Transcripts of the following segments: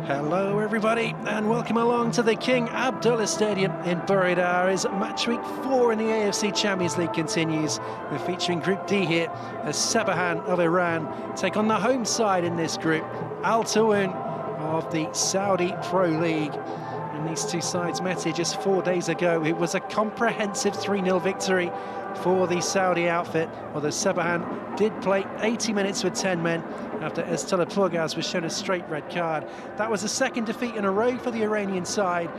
Hello everybody and welcome along to the King Abdullah Stadium in Buraydah as match week 4 in the AFC Champions League continues. We're featuring Group D here as Sepahan of Iran take on the home side in this group, Al Taawoun of the Saudi Pro League. And these two sides met here just 4 days ago. It was a comprehensive 3-0 victory for the Saudi outfit, although Sepahan did play 80 minutes with 10 men after Estela Purgaz was shown a straight red card. That was the second defeat in a row for the Iranian side,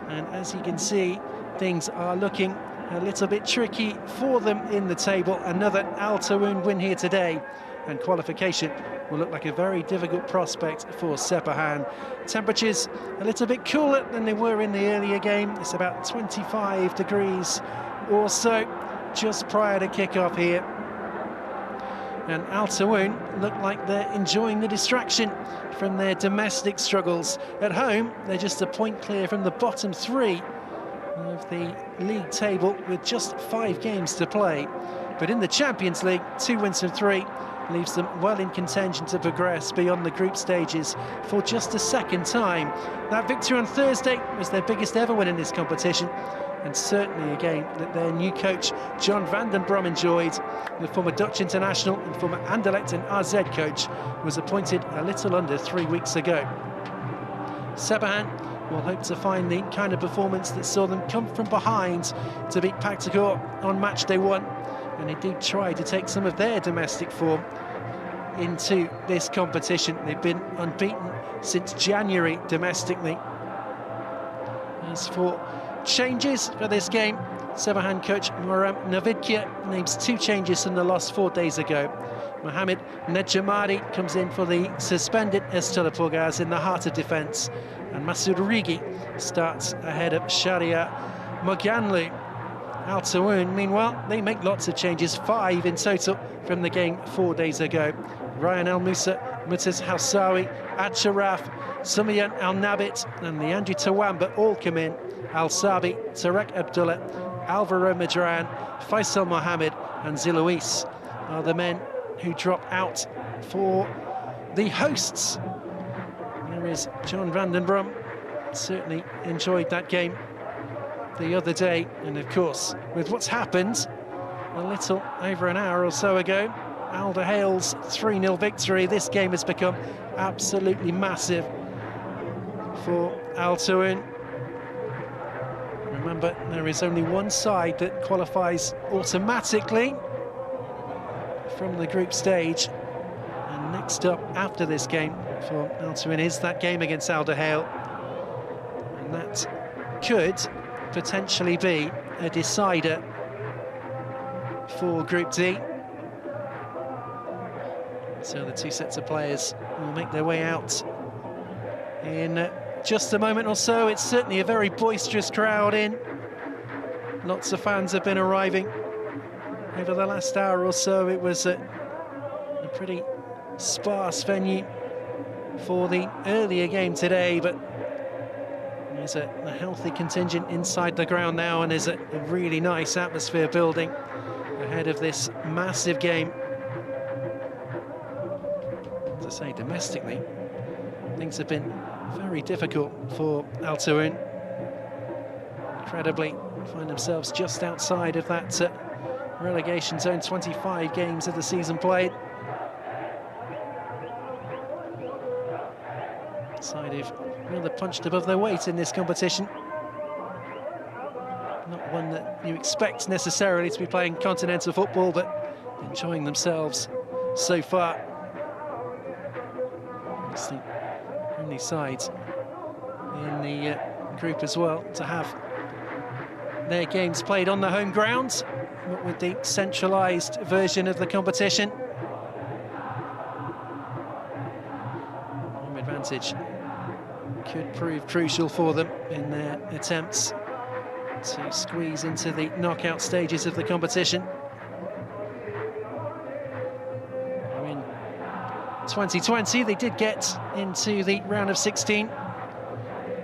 and as you can see, things are looking a little bit tricky for them in the table. Another Al Taawoun win here today, and qualification will look like a very difficult prospect for Sepahan. Temperatures a little bit cooler than they were in the earlier game. It's about 25 degrees or so just prior to kick-off here. And Al Taawoun look like they're enjoying the distraction from their domestic struggles. At home, they're just a point clear from the bottom 3 of the league table with just 5 games to play. But in the Champions League, 2 wins from 3 leaves them well in contention to progress beyond the group stages for just a second time. That victory on Thursday was their biggest ever win in this competition, and certainly a game that their new coach John van den Brom enjoyed. The former Dutch international and former Anderlecht and AZ coach was appointed a little under 3 weeks ago. Sepahan will hope to find the kind of performance that saw them come from behind to beat Paktakor on match day 1, and they did try to take some of their domestic form into this competition. They've been unbeaten since January domestically. As for changes for this game, Sepahan coach Muram Navidkia names 2 changes from the loss 4 days ago. Mohamed Nedjamadi comes in for the suspended Estela Purgaz in the heart of defence, and Masoud Rigi starts ahead of Sharia Moganlu. Al Taawoun, meanwhile, they make lots of changes, 5 in total from the game 4 days ago. Ryan El Musa, Mutaz Housawi, Ad Sharaf, Sumayan Al Nabit and Leandri Tawamba all come in. Al Sabi, Tarek Abdullah, Alvaro Madran, Faisal Mohammed and Zilouis are the men who drop out for the hosts. There is John van den Brom, certainly enjoyed that game the other day, and of course with what's happened a little over an hour or so ago, Al Dahail's 3-0 victory, this game has become absolutely massive for Al Taawoun. Remember, there is only one side that qualifies automatically from the group stage, and next up after this game for Al Taawoun is that game against Al Dahail, and that could potentially be a decider for Group D. So the 2 sets of players will make their way out in just a moment or so. It's certainly a very boisterous crowd in. Lots of fans have been arriving over the last hour or so. It was a pretty sparse venue for the earlier game today, but there's a healthy contingent inside the ground now, and there's a really nice atmosphere building ahead of this massive game. As I say, domestically, things have been very difficult for Al Taawoun. Incredibly, find themselves just outside of that relegation zone, 25 games of the season played. Side have rather punched above their weight in this competition. Not one that you expect necessarily to be playing continental football, but enjoying themselves so far. It's the only sides in the group as well to have their games played on the home ground, not with the centralised version of the competition. Home advantage could prove crucial for them in their attempts to squeeze into the knockout stages of the competition. In 2020, they did get into the round of 16,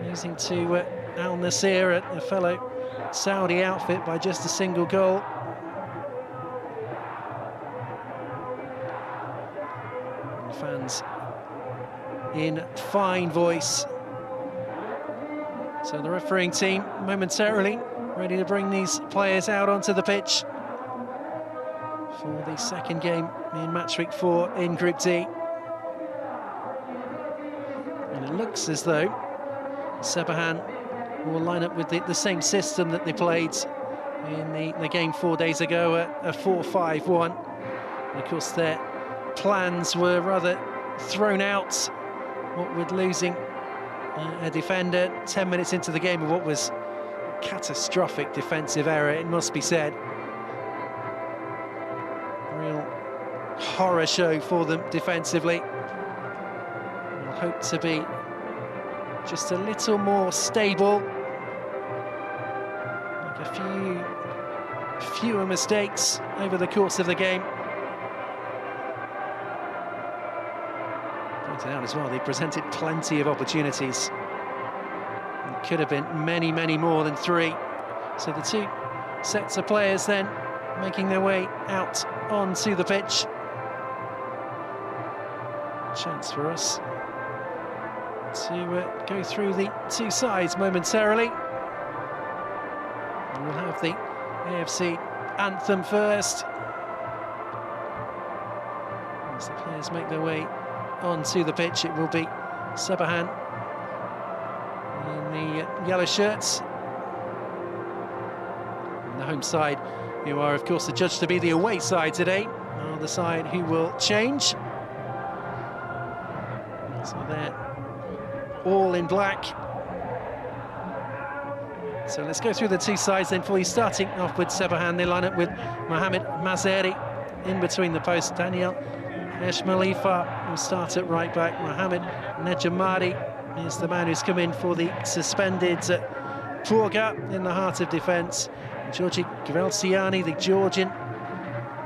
losing to Al Nasir, a fellow Saudi outfit, by just a single goal. And fans in fine voice So the refereeing team momentarily ready to bring these players out onto the pitch for the second game in match week 4 in Group D. And it looks as though Sepahan will line up with the same system that they played in the game 4 days ago, a 4-5-1. And of course their plans were rather thrown out, what with losing a defender 10 minutes into the game of what was a catastrophic defensive error, it must be said. Real horror show for them defensively. We'll hope to be just a little more stable, make fewer mistakes over the course of the game. Pointed out as well, they presented plenty of opportunities. It could have been many, many more than 3. So the 2 sets of players then making their way out onto the pitch. Chance for us to go through the 2 sides momentarily. And we'll have the AFC anthem first, as the players make their way onto the pitch. It will be Sepahan in the yellow shirts, and the home side, who are of course adjudged to be the away side today, are the side who will change. So they're all in black. So let's go through the 2 sides then for you, starting off with Sepahan. They line up with Mohamed Mazeri in between the posts. Daniel Eshmalifa will start at right back. Mohamed Nejamadi is the man who's come in for the suspended Purga in the heart of defence. Georgi Gvelsiani, the Georgian,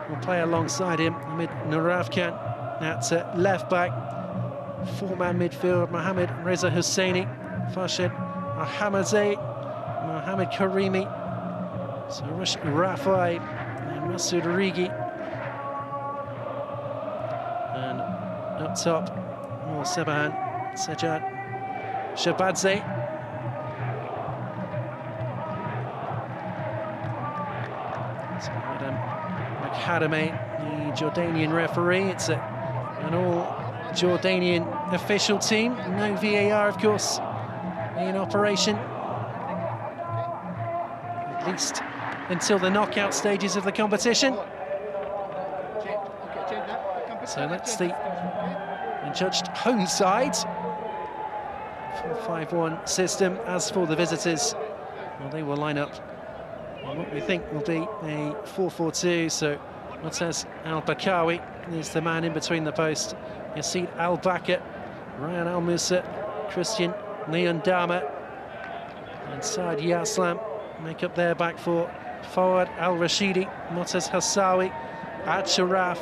will play alongside him. Amid Nuravkan at left back. 4-man midfield, Mohamed Reza Husseini, Farshid Ahmadze, Mohamed Karimi, Sarush Rafai, and Masoud Rigi. And up top, more Sepahan, Sajad Shabadze. So Adam Makadame, the Jordanian referee. It's an all-Jordanian official team. No VAR, of course, in operation, at least until the knockout stages of the competition. So that's the judged home side. 4-5-1 system. As for the visitors, well, they will line up on what we think will be a 4-4-2. So Montez Al-Bakawi is the man in between the post. Yassid Al-Bakr, Ryan Al-Musa, Christian Nyandama, and Saad Yaslam make up their back four. Fawad Al-Rashidi, Montez Hassawi, Ad Sharaf,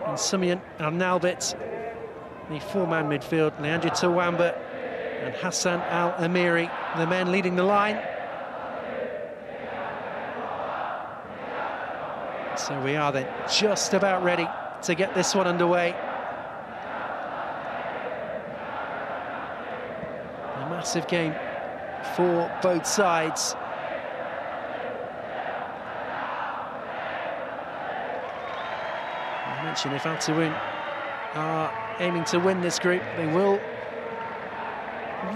and Simeon Al-Nalbit. The 4-man midfield, Leandro Tawamba and Hassan Al-Amiri, the men leading the line. So we are then just about ready to get this one underway. A massive game for both sides. I mentioned if Al Taawoun are aiming to win this group, they will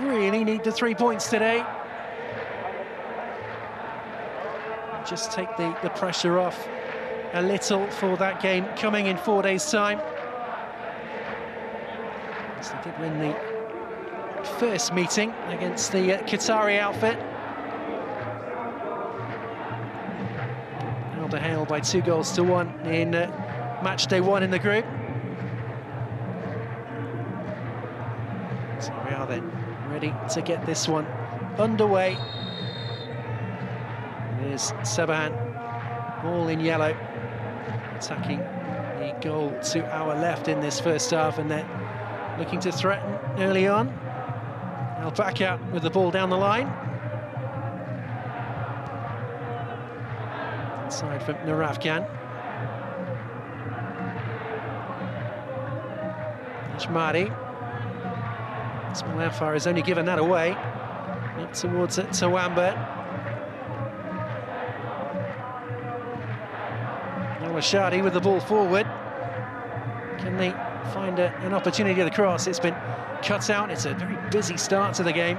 really need the 3 points today. Just take the pressure off a little for that game coming in 4 days' time. As they did win the first meeting against the Qatari outfit. Al Hale by 2-1 in match day 1 in the group. So we are then ready to get this one underway. There's Sepahan, all in yellow, attacking the goal to our left in this first half, and they're looking to threaten early on. Al-Bakr with the ball down the line. Inside from Nuravkan. Ashmari. Ismail Afar has only given that away. Up towards it, Taawoun. Shadi with the ball forward. Can they find an opportunity at the cross? It's been cut out. It's a very busy start to the game.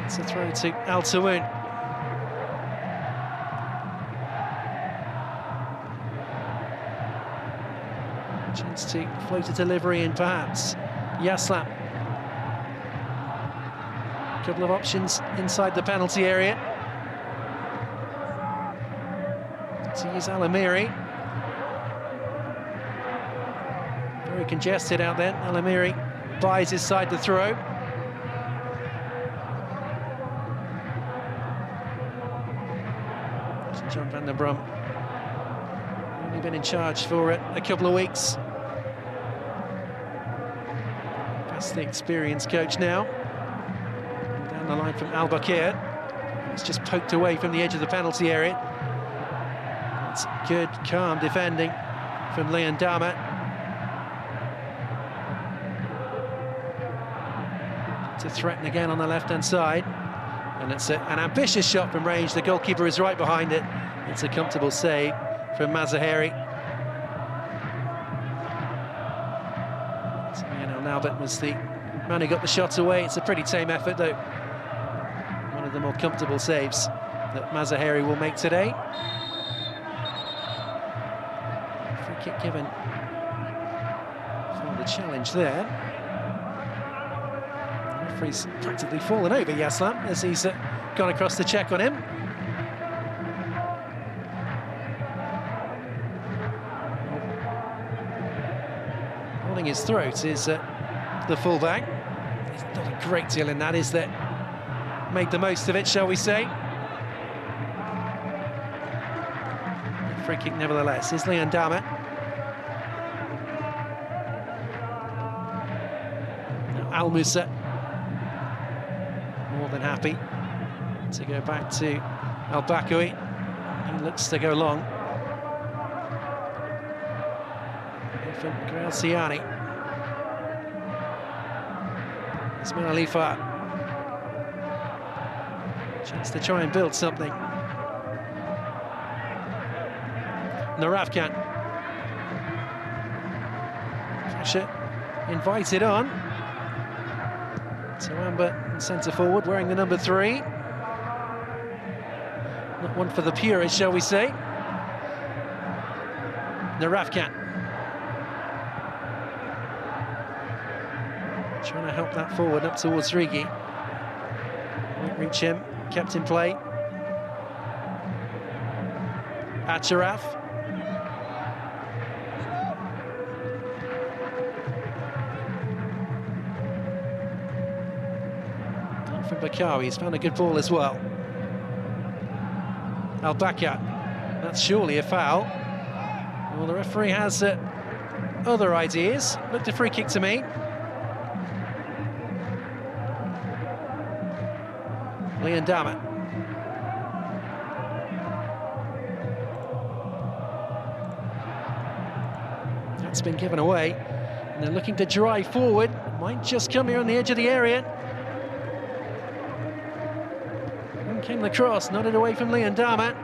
It's a throw to Taawoun. Chance to float a delivery in, perhaps. Yaslam. A couple of options inside the penalty area. To use Alamiri. Very congested out there. Alamiri buys his side to throw. John van der Brum, only been in charge for a couple of weeks. That's the experienced coach now. Down the line from Al-Bakir. It's just poked away from the edge of the penalty area. It's good, calm defending from Leon Dama. To threaten again on the left-hand side. And it's an ambitious shot from range. The goalkeeper is right behind it. It's a comfortable save from Mazaheri. So, Albert was the man who got the shot away. It's a pretty tame effort, though. One of the more comfortable saves that Mazaheri will make today. Free kick given for the challenge there. The referee's practically fallen over Yaslam as he's gone across to check on him. Holding his throat is the fullback. There's not a great deal in that, is there? Made the most of it, shall we say? Free kick nevertheless is Leon Dama. Al Musa more than happy to go back to Al Bakawi. He looks to go long. From Graziani. Ismail Alifa. Chance to try and build something. Naravkan. Pressure invited on. Tawamba in centre forward, wearing the number 3. Not one for the purists, shall we say. Naravkan. Trying to help that forward up towards Rigi. Won't reach him, kept in play. Acharaf. From Bakawi, he's found a good ball as well. Al-Bakir, that's surely a foul. Well, the referee has other ideas. Looked a free kick to me. Leon Dama. That's been given away. And they're looking to drive forward. Might just come here on the edge of the area. In came the cross, nodded away from Leon Dama.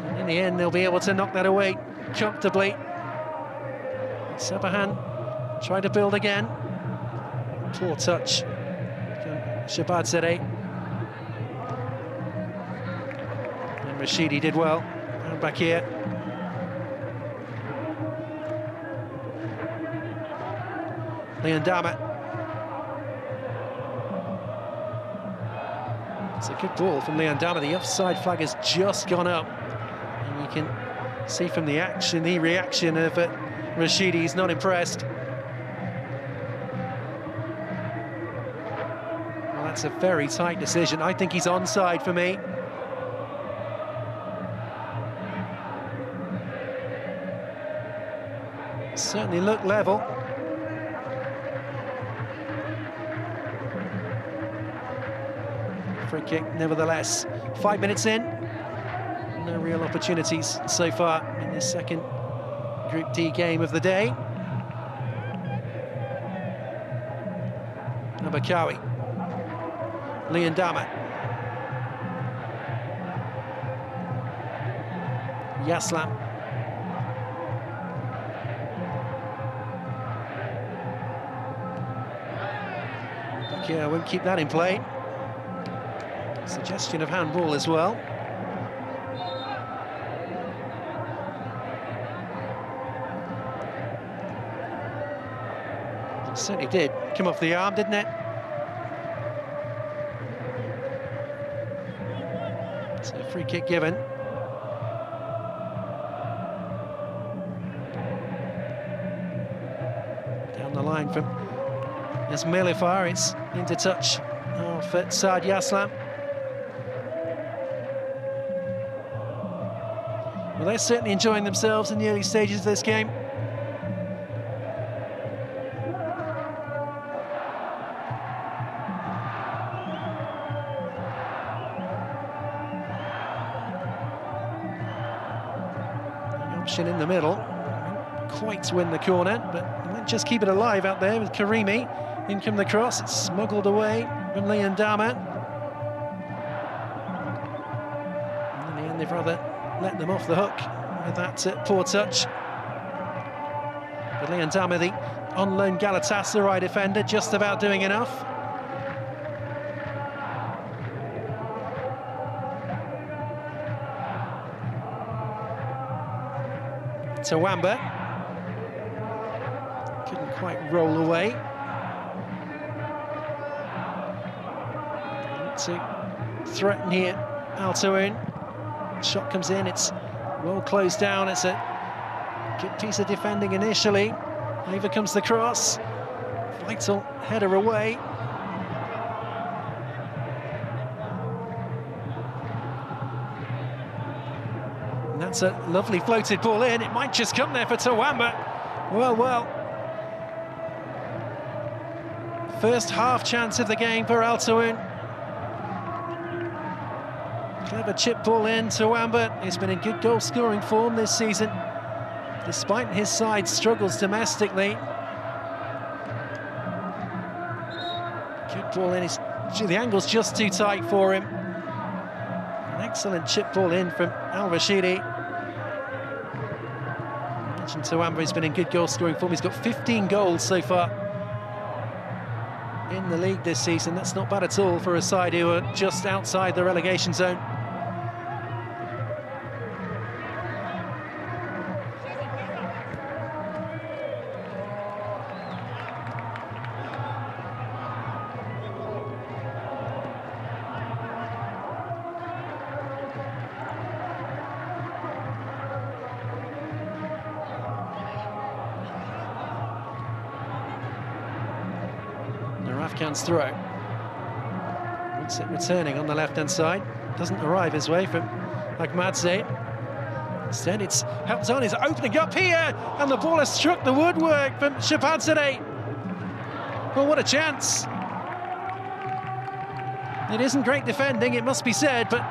And in the end, they'll be able to knock that away comfortably. Sepahan tried to build again. Poor touch from Shabad Zede. And Rashidi did well. And back here. Leon Dama. It's a good ball from Leon Dama. The offside flag has just gone up. And you can see from the action, the reaction of Rashidi, he's not impressed. Well, that's a very tight decision. I think he's onside for me. Certainly looked level. Free kick, nevertheless. 5 minutes in. No real opportunities so far in this second Group D game of the day. Abakawi. Leandama. Yaslam. Bakir won't keep that in play. Suggestion of handball as well. It certainly did come off the arm, didn't it? So a free kick given. Down the line from Ismailifar, it's into touch of Saad Yaslam. Well, they're certainly enjoying themselves in the early stages of this game. The option in the middle, quite win the corner, but they might just keep it alive out there with Karimi. In come the cross, it's smuggled away from Leandama. And in the end, they've rather let them off the hook with that poor touch. But Leandama, the on-loan Galatasaray defender, just about doing enough. Tawamba couldn't quite roll away. To threaten here, Taawoun. Shot comes in, it's well closed down. It's a good piece of defending initially. Over comes the cross. Vital header away. And that's a lovely floated ball in. It might just come there for Tawamba. Well. First half chance of the game for Taawoun. Clever chip ball in. Tawamba, he's been in good goal-scoring form this season, despite his side's struggles domestically. Good ball in. The angle's just too tight for him. An excellent chip ball in from Al-Rashidi. I mentioned Tawamba, he's been in good goal-scoring form. He's got 15 goals so far in the league this season. That's not bad at all for a side who are just outside the relegation zone. Afghan's throw. Wants it returning on the left-hand side. Doesn't arrive his way from Ahmadze. Instead, it's Helpzon is opening up here, and the ball has struck the woodwork from Sepahan. Well, what a chance. It isn't great defending, it must be said, but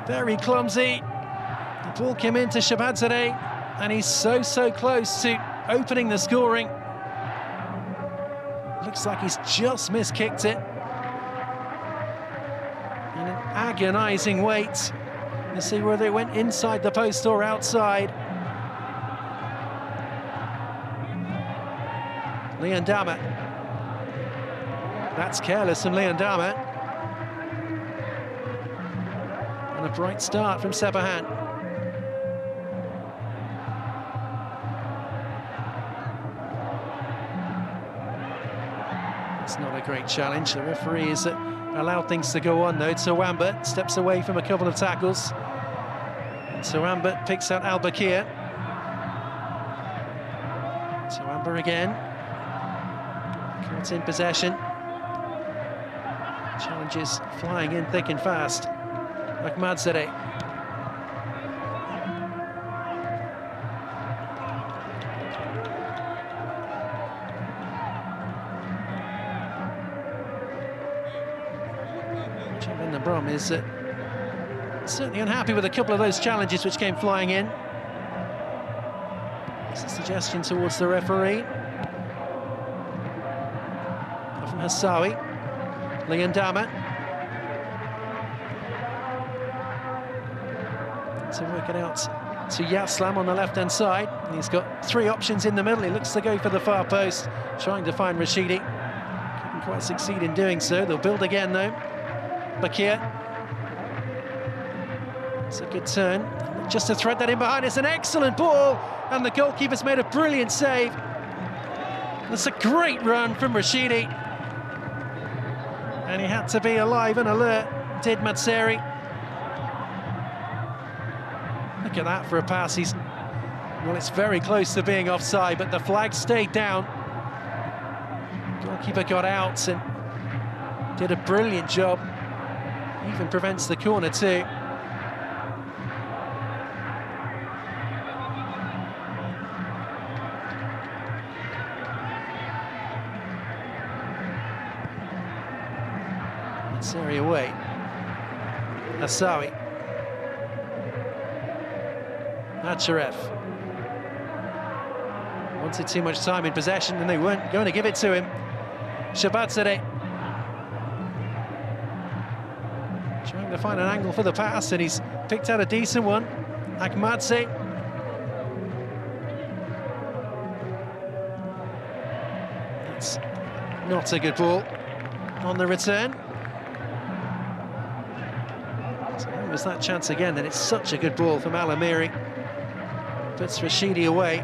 very clumsy. The ball came into Sepahan, and he's so close to opening the scoring. Looks like he's just miskicked it in an agonising wait. You see whether it went inside the post or outside. Leandama. That's careless from Leandama. And a bright start from Sepahan. It's not a great challenge. The referee has allowed things to go on, though. Tawamba steps away from a couple of tackles. Tawamba picks out Al-Bakir. Tawamba again. Caught in possession. Challenges flying in thick and fast. Ahmadze. The Brom is certainly unhappy with a couple of those challenges which came flying in. It's a suggestion towards the referee. Hassawi. Liandama. To work it out to Yaslam on the left-hand side. He's got three options in the middle. He looks to go for the far post, trying to find Rashidi. Couldn't quite succeed in doing so. They'll build again, though. Bakir. It's a good turn. Just to thread that in behind. It's an excellent ball, and the goalkeeper's made a brilliant save. That's a great run from Rashidi. And he had to be alive and alert, did Matseri. Look at that for a pass. Well, it's very close to being offside, but the flag stayed down. Goalkeeper got out and did a brilliant job. Even prevents the corner too. Matseri away. Hassawi. Acharef. Wanted too much time in possession and they weren't going to give it to him. Shabatzadeh. Trying to find an angle for the pass, and he's picked out a decent one. Akmadze. It's not a good ball on the return. So there was that chance again, and it's such a good ball from Al-Amiri. Puts Rashidi away.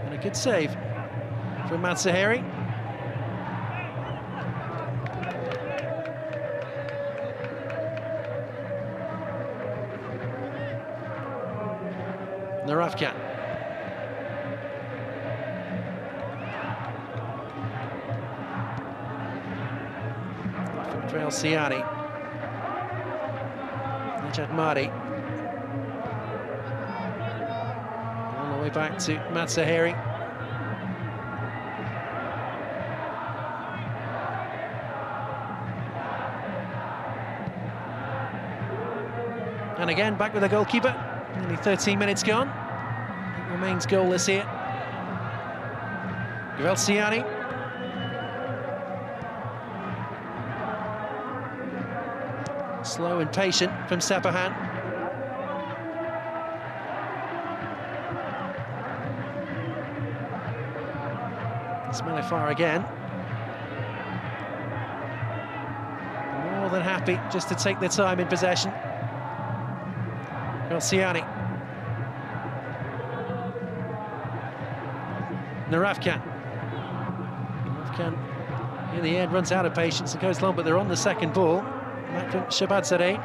And a good save from Matsaheri. Narafkan. From Siani. Najad Mahdi. All the way back to Matsaheri. And again, back with the goalkeeper. Nearly 13 minutes gone. It remains goalless here. Siani. Slow and patient from Sepahan. Smalifar again. More than happy just to take their time in possession. Siani. Narafkan. Narafkan in the end runs out of patience and goes long, but they're on the second ball. Back from Shabatzadeh.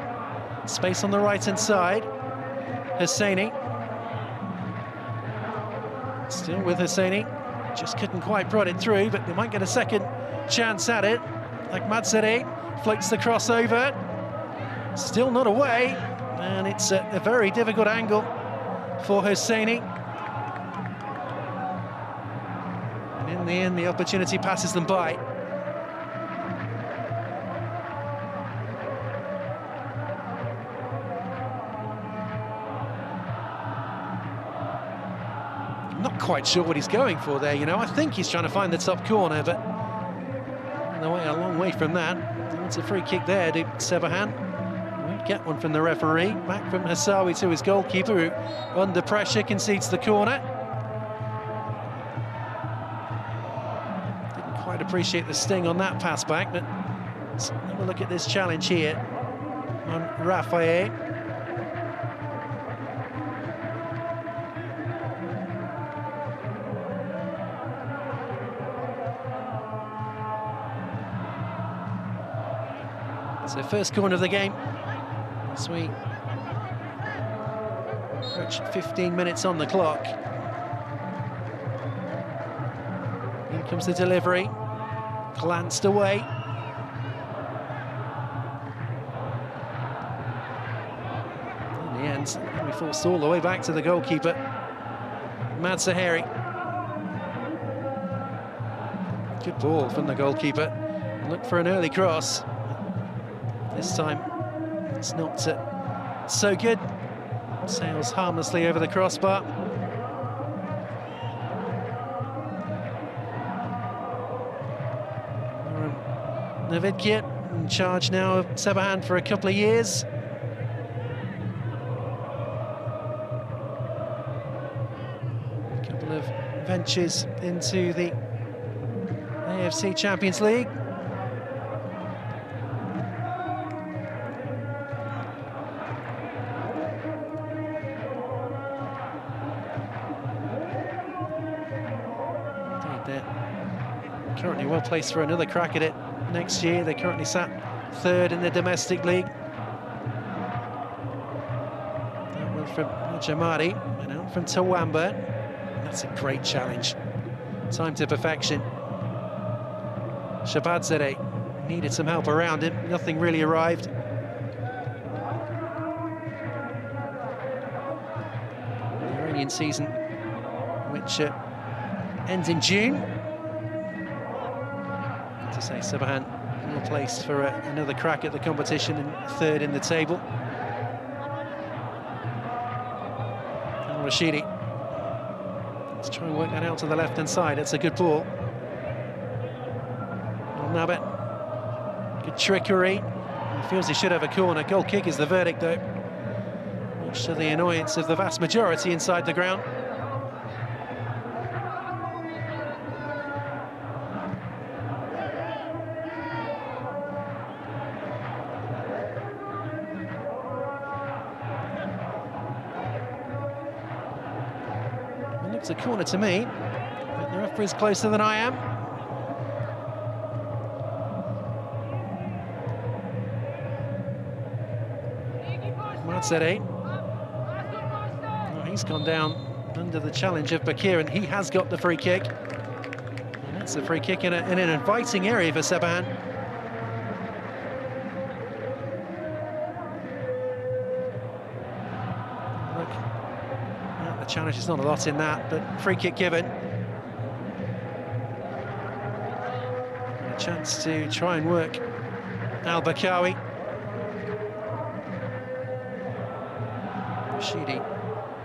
Space on the right-hand side. Hosseini. Still with Hosseini. Just couldn't quite prod it through, but they might get a second chance at it. Akmadze floats the crossover. Still not away. And it's a very difficult angle for Hosseini. And in the end, the opportunity passes them by. I'm not quite sure what he's going for there, you know. I think he's trying to find the top corner, but a long way from that. It's a free kick there to Sepahan. Get one from the referee. Back from Hassawi to his goalkeeper, who, under pressure, concedes the corner. Didn't quite appreciate the sting on that pass back, but let's have a look at this challenge here on Rafael. So first corner of the game. As we approach 15 minutes on the clock. In comes the delivery. Glanced away. In the end, we forced all the way back to the goalkeeper, Matsaheri. Good ball from the goalkeeper. Look for an early cross. This time, it's not so good. Sails harmlessly over the crossbar. Navidkir in charge now of Sepahan for a couple of years. A couple of ventures into the AFC Champions League. They're currently well placed for another crack at it next year. They currently sat third in the domestic league. That one from Jamari and out from Tawamba. That's a great challenge. Time to perfection. Shabadzadeh needed some help around him. Nothing really arrived. The Iranian season, which ends in June. To say, Sepahan well placed for another crack at the competition and third in the table. Al-Rashidi. Let's try and work that out to the left-hand side. It's a good ball. Nabet. Good trickery. He feels he should have a corner. Goal kick is the verdict, though. Much to the annoyance of the vast majority inside the ground. It looks a corner to me, but the referee's closer than I am. Matsere. Well, he's gone down under the challenge of Bakir, and he has got the free kick. And that's a free kick in an inviting area for Sepahan. Look, the challenge is not a lot in that, but free kick given. And a chance to try and work Al-Bakawi. Rashidi,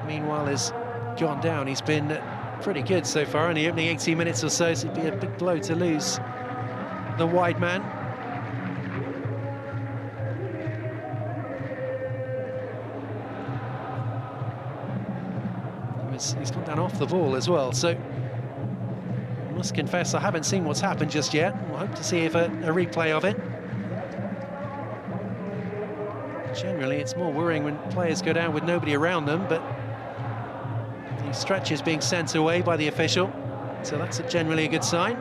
meanwhile, has gone down. He's been pretty good so far in the opening 18 minutes or so, so it'd be a big blow to lose the wide man. He's gone down off the ball as well, so I must confess I haven't seen what's happened just yet. We'll hope to see if a replay of it. Generally, it's more worrying when players go down with nobody around them, but the stretch is being sent away by the official, so that's generally a good sign.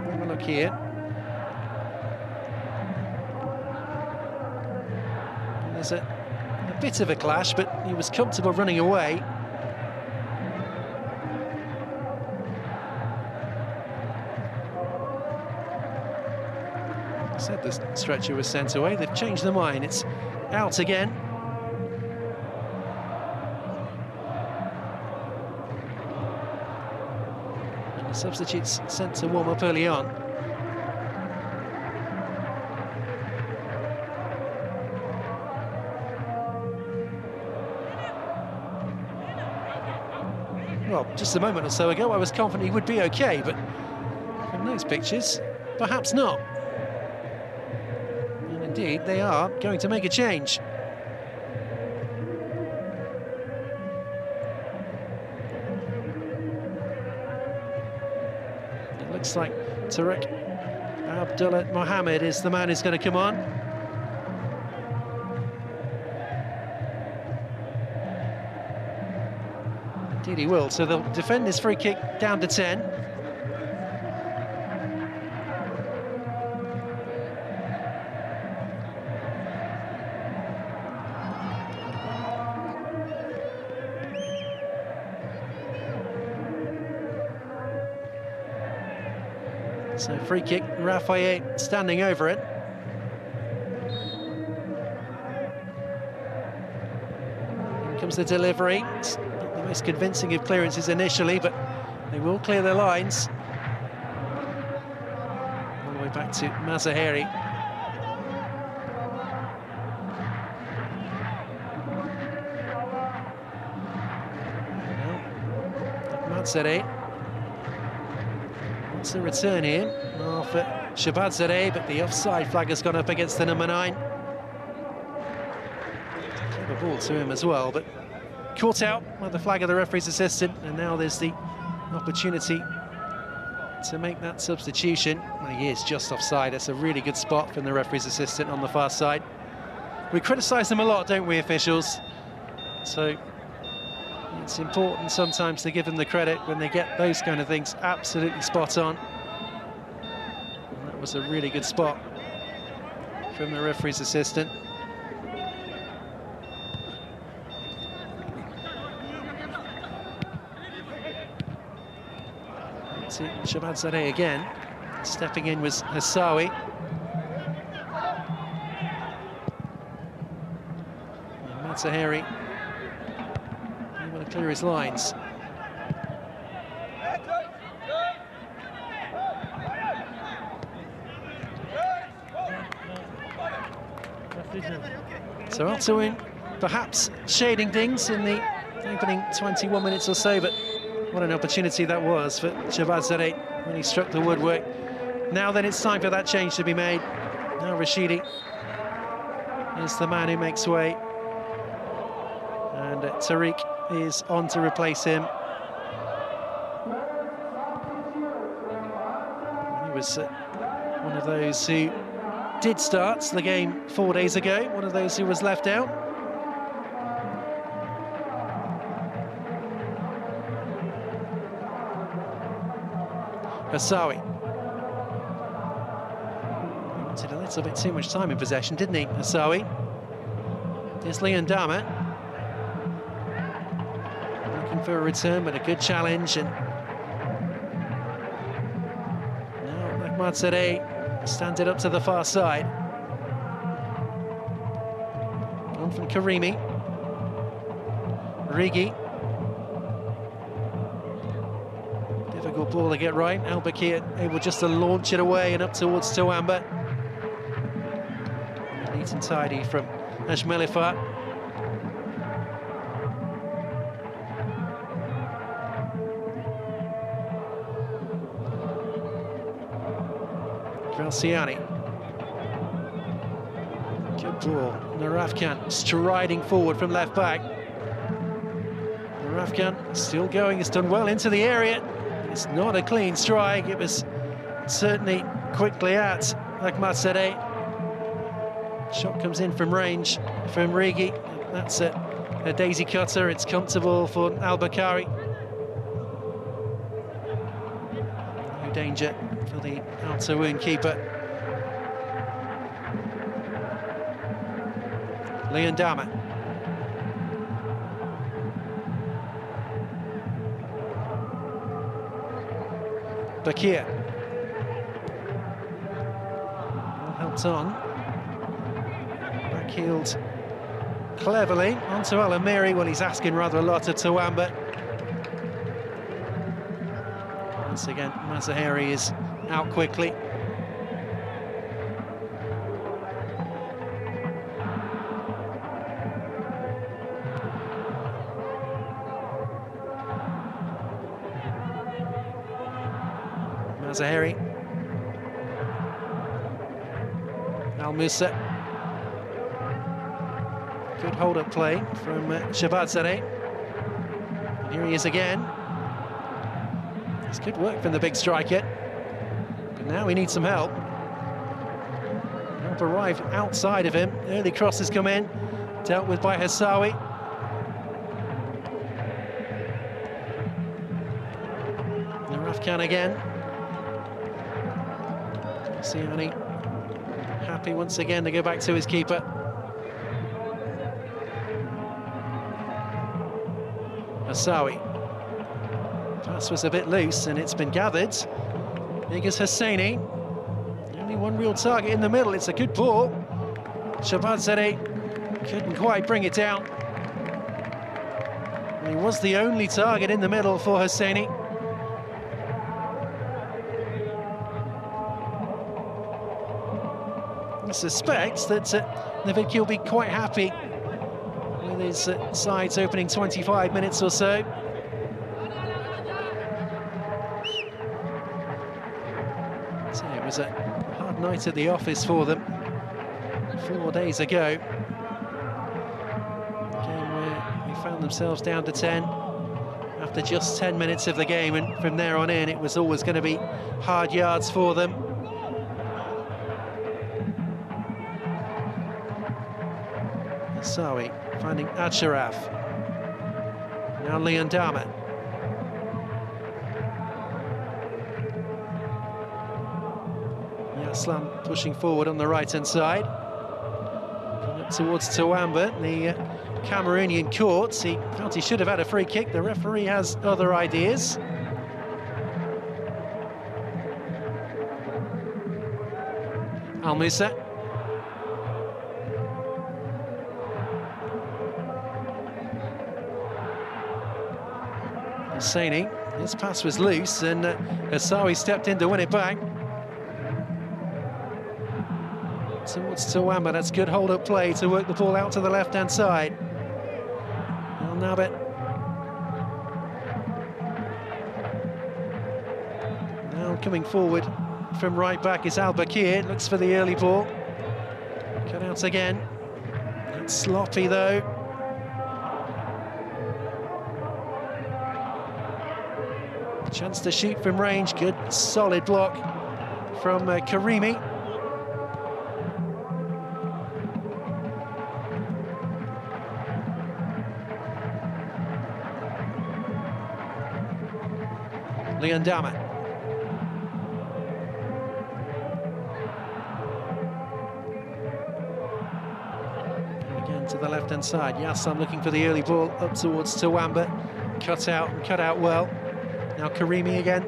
Have a look here. And there's a bit of a clash, but he was comfortable running away. Said the stretcher was sent away. They've changed their mind. It's out again. And the substitutes sent to warm up early on. Well, just a moment or so ago, I was confident he would be okay, but from those pictures, perhaps not. Indeed, they are going to make a change. It looks like Tariq Abdullah Mohammed is the man who's going to come on. Indeed he will, so they'll defend this free kick down to 10. So free kick, Rafayette standing over it. Here comes the delivery. It's not the most convincing of clearances initially, but they will clear their lines. All the way back to Mazaheri. Now, Matsere. the return here off Shabadzadeh, but the offside flag has gone up against the number 9. Clever ball to him as well, but caught out by the flag of the referee's assistant, and now there's the opportunity to make that substitution. Well, he is just offside. That's a really good spot from the referee's assistant on the far side. We criticise them a lot, don't we, officials? So it's important sometimes to give them the credit when they get those kind of things absolutely spot on. And that was a really good spot from the referee's assistant. See Shabadzadeh again. Stepping in was Hassawi. Matsaheri. He want to clear his lines. So Taawoun perhaps shading things in the opening 21 minutes or so, but what an opportunity that was for Shabadzadeh when he struck the woodwork. Now then, it's time for that change to be made. Now Rashidi is the man who makes way, and Tariq is on to replace him. He was one of those who did start the game 4 days ago, one of those who was left out. Hassawi. He wanted a little bit too much time in possession, didn't he, Hassawi? Here's Leandama. Looking for a return, but a good challenge. And now Matsaheri stands it up to the far side. On from Karimi. Rigi. Difficult ball to get right. Al-Bakir able just to launch it away and up towards Tawamba. Neat and tidy from Ajmelifat. Graziani. Good ball. Narafkan striding forward from left back. Narafkan still going, has done well into the area. It's not a clean strike. It was certainly quickly at Matsaheri. Shot comes in from range from Rigi. That's a daisy cutter. It's comfortable for Al-Bakari. No danger for the Taawoun keeper. Leandama. Bakir. Well helped on. Backheeled cleverly onto Al-Amiri. Well, he's asking rather a lot of Tawamba. Once again, Matsaheri is out quickly. Matsaheri. Al-Musa. Good hold-up play from Shabadzadeh. And here he is again. It's good work from the big striker. But now we need some help. Help arrived outside of him. Early crosses come in. Dealt with by Hassawi. Narafkan again. Siani happy once again to go back to his keeper. Hassawi. Pass was a bit loose and it's been gathered. Igis Hosseini. Only one real target in the middle. It's a good ball. Shabadzadeh couldn't quite bring it down. And he was the only target in the middle for Hosseini. I suspect that Navid will be quite happy with his side's opening 25 minutes or so. was a hard night at the office for them 4 days ago. A game where they found themselves down to 10 after just 10 minutes of the game, and from there on in it was always going to be hard yards for them. Asawi finding Acharaf. Now Leondama. Yaslan pushing forward on the right-hand side. Up towards Tawamba, the Cameroonian court. He felt he should have had a free kick. The referee has other ideas. Al Musa. Hosseini, his pass was loose, and Asawi stepped in to win it back. Towards Tawamba, that's good hold-up play to work the ball out to the left-hand side. El Nabet. Now coming forward from right back is Al Bakir, looks for the early ball. Cut out again. That's sloppy though. Chance to shoot from range, good solid block from Karimi. Leondama. Again to the left-hand side. Yassam looking for the early ball up towards Tawamba. Cut out well. Now Karimi again.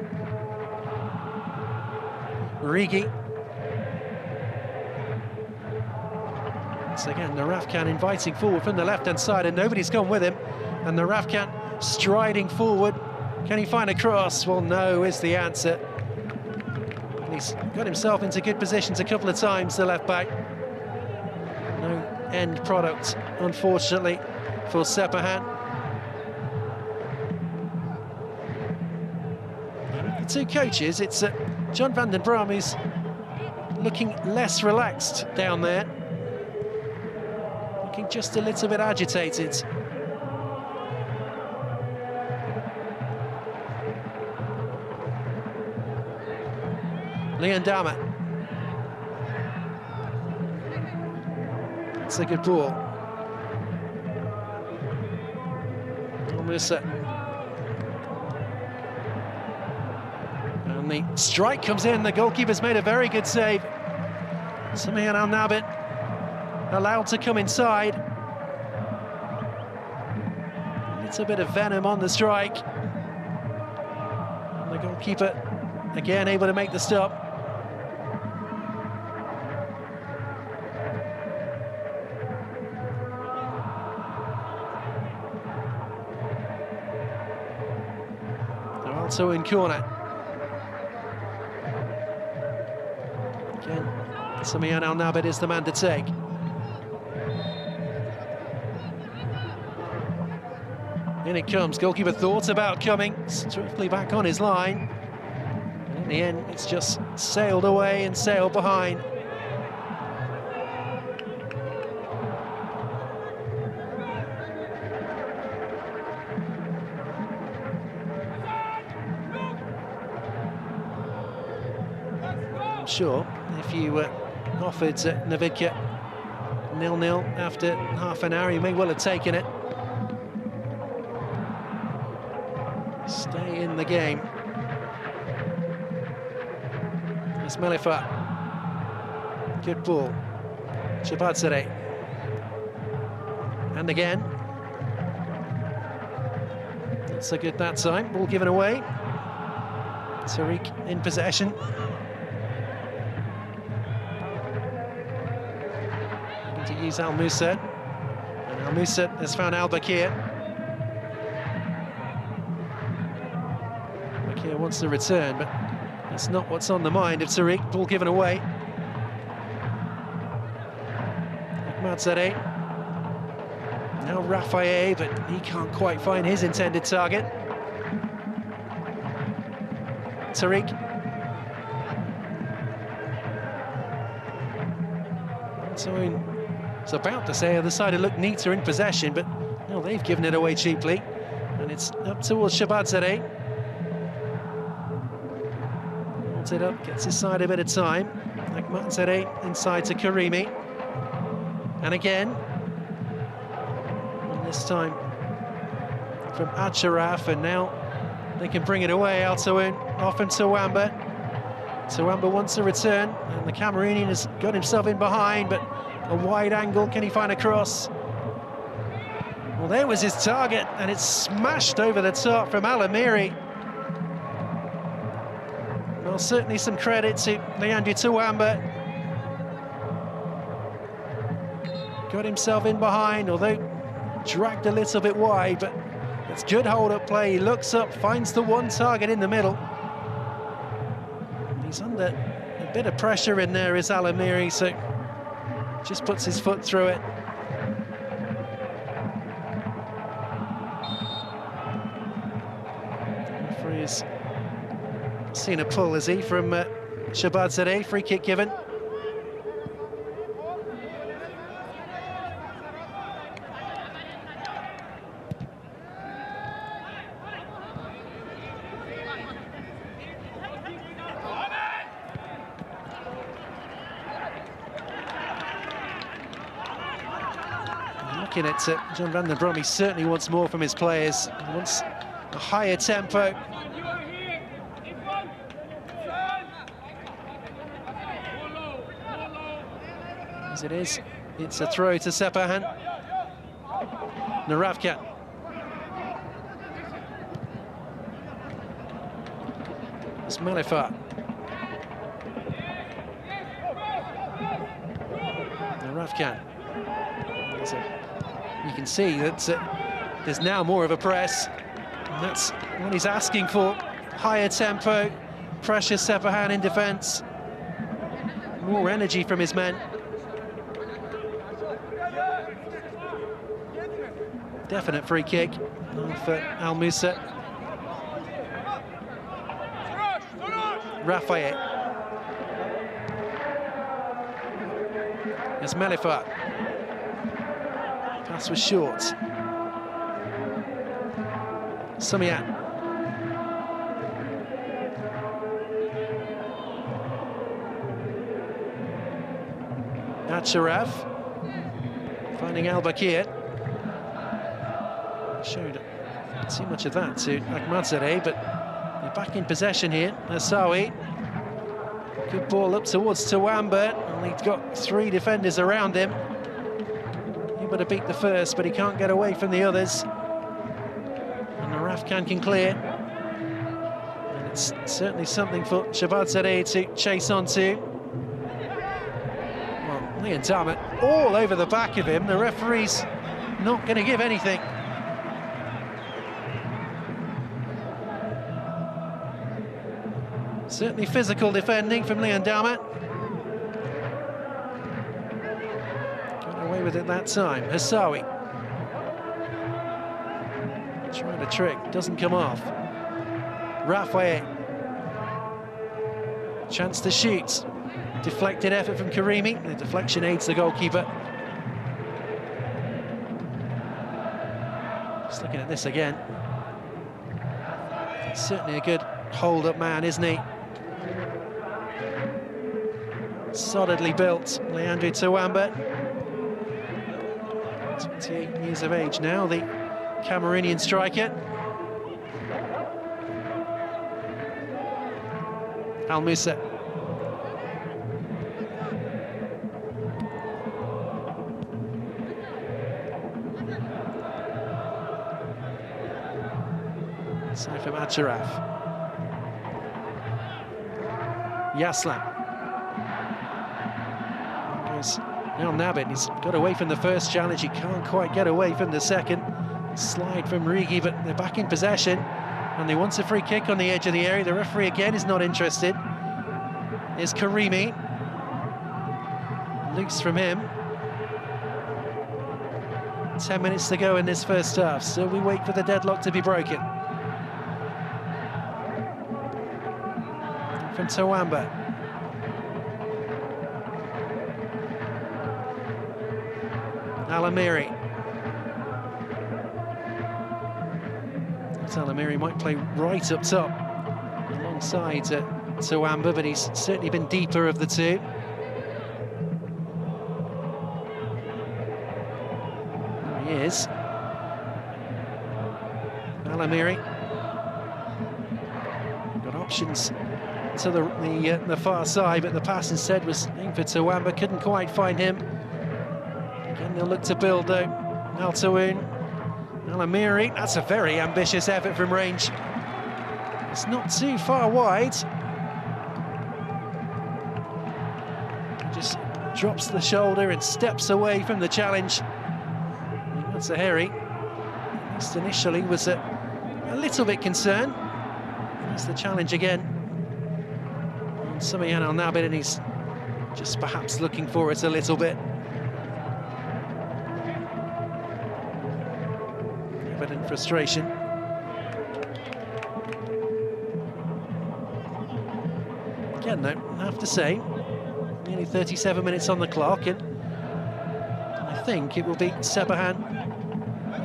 Rigi. Once again, the Rafkan inviting forward from the left-hand side, and nobody's gone with him. And the Rafkan striding forward. Can he find a cross? Well, no is the answer. And he's got himself into good positions a couple of times, the left-back. No end product, unfortunately, for Sepahan. The two coaches, it's John van den Brom who's looking less relaxed down there. Looking just a little bit agitated. Leondama. It's a good ball. Musa. And the strike comes in. The goalkeeper's made a very good save. Samian Al Nabit allowed to come inside. A little bit of venom on the strike. And the goalkeeper again able to make the stop. Also in corner. Again, Samian Al Nabit is the man to take. In it comes. Goalkeeper thought about coming swiftly back on his line. And in the end, it's just sailed away and sailed behind. Sure, if you offered Navidka 0-0 after half an hour, you may well have taken it. Stay in the game. It's Melifa. Good ball. Shabatsere. And again. Not so good that time. Ball given away. Tariq in possession. To use Al Musa, and Al Musa has found Al Bakir. Bakir wants to return, but that's not what's on the mind of Tariq. Ball given away. Matzare. Now Rafael, but he can't quite find his intended target. Tariq. So it's about to say the side look neater in possession, but no, they've given it away cheaply. And it's up towards Shabadzadeh. Holds it up, gets his side a bit of time. Like Matzadeh inside to Karimi. And again. And this time from Acharaf, and now they can bring it away. Al Taawoun off from Tawamba. Tawamba wants a return, and the Cameroonian has got himself in behind, but a wide angle, can he find a cross? Well, there was his target, and it's smashed over the top from Alamiri. Well, certainly some credit to Leandro Tawamba. Got himself in behind, although dragged a little bit wide, but it's good hold-up play. He looks up, finds the one target in the middle. He's under a bit of pressure in there, is Alamiri, so just puts his foot through it. Referee's seen a pull, has he, from Shabadzadeh, free kick given. Looking at John van der Brom, he certainly wants more from his players. He wants a higher tempo. As it is, it's a throw to Sepahan. Naravkat. It's Malifat. Naravkat. You can see that there's now more of a press. And that's what he's asking for. Higher tempo, pressure Sepahan in defence. More energy from his men. Definite free kick for Al Musa. Rafayette. It's Malifat. Pass was short. Sumiat. Acharaf. Finding Al Bakir. Showed not too much of that to Ahmadzadeh, but they're back in possession here. Asawi. Good ball up towards Tawamba, and he's got three defenders around him. He better beat the first, but he can't get away from the others. And the Rafkan can clear. And it's certainly something for Shabadzadeh to chase on to. Well, Leon Dammit all over the back of him. The referee's not going to give anything. Certainly physical defending from Leon Dammit. Got away with it that time. Hassawi. Trying to trick, doesn't come off. Rafayette. Chance to shoot. Deflected effort from Karimi. The deflection aids the goalkeeper. Just looking at this again. Certainly a good hold-up man, isn't he? Solidly built, Leandro Tawamba. 28 years of age now, the Cameroonian striker. Al Musa. So from Acharaf. Yaslan. Now Nabit, he's got away from the first challenge, he can't quite get away from the second. Slide from Rigi, but they're back in possession, and they want a free kick on the edge of the area. The referee again is not interested. Here's Karimi. Loose from him. 10 minutes to go in this first half, so we wait for the deadlock to be broken. From Tawamba. Al-Amiri. Al-Amiri might play right up top alongside Tawamba, but he's certainly been deeper of the two. There he is. Al-Amiri. Got options to the far side, but the pass instead was aimed for Tawamba, couldn't quite find him. Again, they'll look to build though. Al Taawoun. Al-Amiri, that's a very ambitious effort from range. It's not too far wide. He just drops the shoulder and steps away from the challenge. That's a Harry. At least initially was a little bit concerned. There's the challenge again. Sepahan Al-Nabit, and he's just perhaps looking for it a little bit. Evident frustration. Again, though, I have to say, nearly 37 minutes on the clock, and I think it will be Sepahan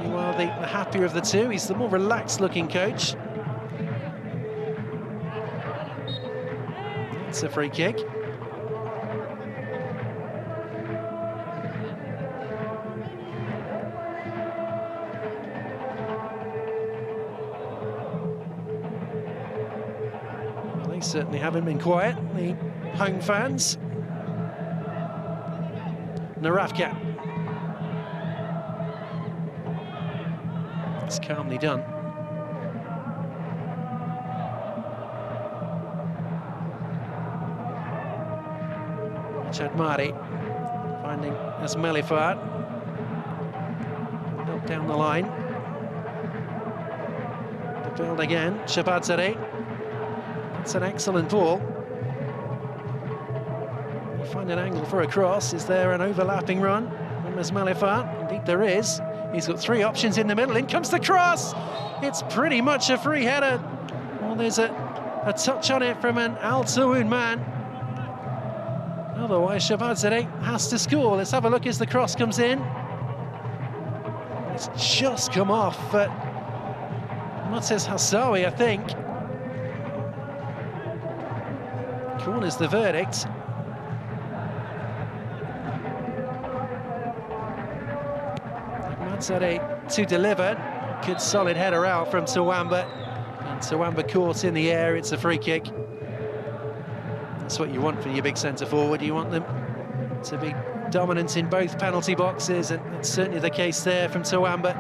who are the happier of the two. He's the more relaxed-looking coach. It's a free kick. Well, they certainly haven't been quiet, the home fans. Naravka. It's calmly done. Chadmari finding Asmelifat. Help down the line. The build again, Shabadzadeh. That's an excellent ball. You find an angle for a cross. Is there an overlapping run from Asmelifat? Indeed there is. He's got three options in the middle. In comes the cross! It's pretty much a free header. Well, there's a touch on it from an Al Taawoun man. Otherwise, Shabadzadeh has to score. Let's have a look as the cross comes in. It's just come off, but Moutez Hassawi, I think. Corner's the verdict. Shabadzadeh to deliver. Good solid header out from Tawamba. And Tawamba caught in the air. It's a free kick. That's what you want for your big centre-forward. You want them to be dominant in both penalty boxes, and it's certainly the case there from Tawamba.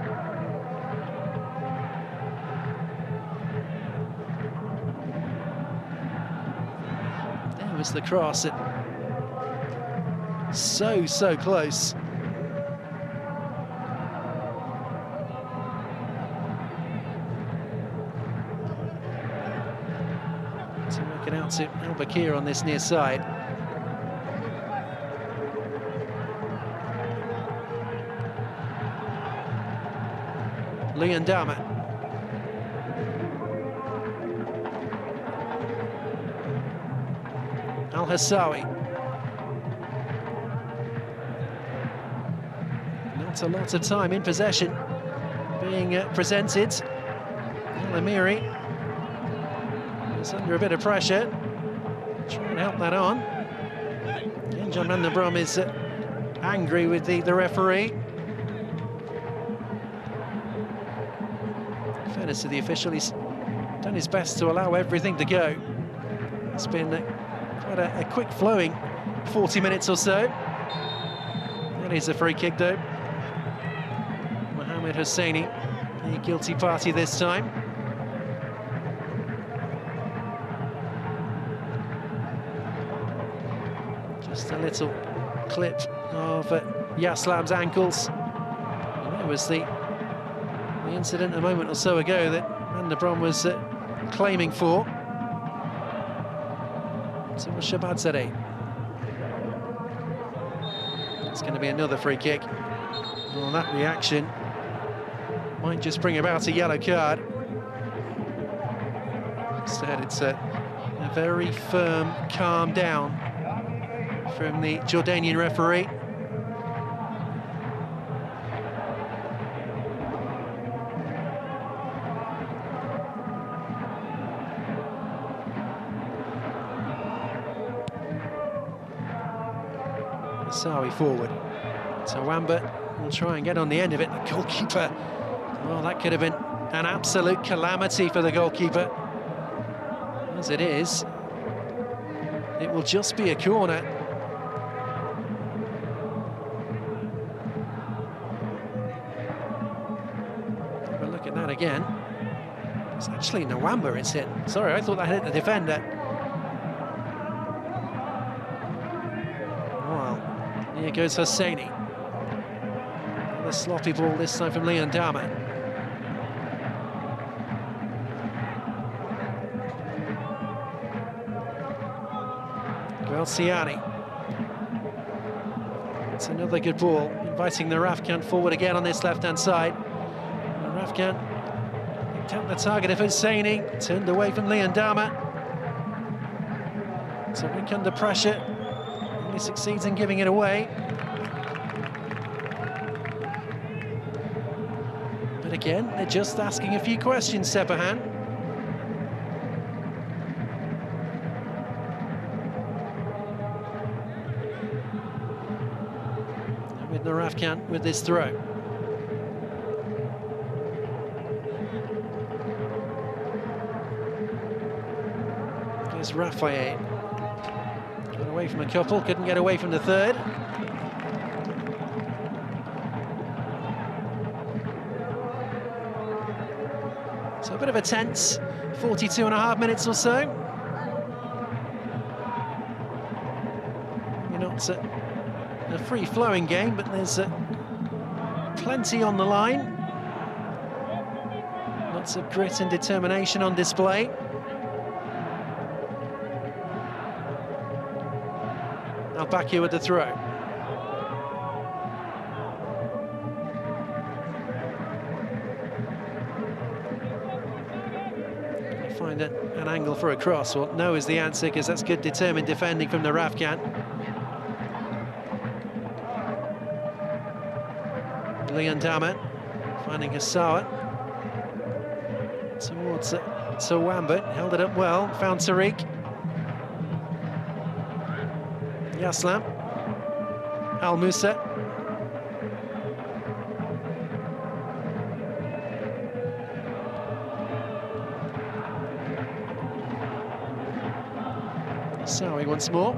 There was the cross. So close. To work it out to Al Bakir on this near side. Luyandama. Al Hassawi. Not a lot of time in possession being presented. Al-Amiri is under a bit of pressure. Try and help that on. Again, John van der Brom is angry with the referee. In fairness to the official, he's done his best to allow everything to go. It's been quite a quick flowing 40 minutes or so. That is a free kick though. Mohamed Hosseini, the guilty party this time. Just a little clip of Yaslam's ankles. And there was the incident a moment or so ago that Van der Brom was claiming for. So was Shabadzadeh. It's going to be another free kick. Well, that reaction might just bring about a yellow card. Instead, it's a very firm calm down from the Jordanian referee. Sawi forward. Tawamba will try and get on the end of it. The goalkeeper, well, that could have been an absolute calamity for the goalkeeper. As it is, it will just be a corner. Have a look at that again. It's actually Nwamba it's hit. Sorry, I thought that hit the defender. Well, here goes Hosseini. The sloppy ball this time from Leon Dama. Siani. It's another good ball, inviting the Rafkan forward again on this left-hand side. And Rafkan picked up the target of Hosseini, turned away from Leon Dama. So Rick under pressure, only succeeds in giving it away. But again, they're just asking a few questions, Sepahan. With Narafkan with this throw. Here's Raphael. Got away from a couple, couldn't get away from the third. So a bit of a tense 42.5 minutes or so. Maybe not a free-flowing game, but there's plenty on the line. Lots of grit and determination on display. Now back here with the throw. Find an angle for a cross. Well, no is the answer, because that's good determined defending from the Rafkan. Leon Dama finding Hasawa towards Tawamba, held it up well, found Tariq. Yaslam, Al Musa. Sawi once more.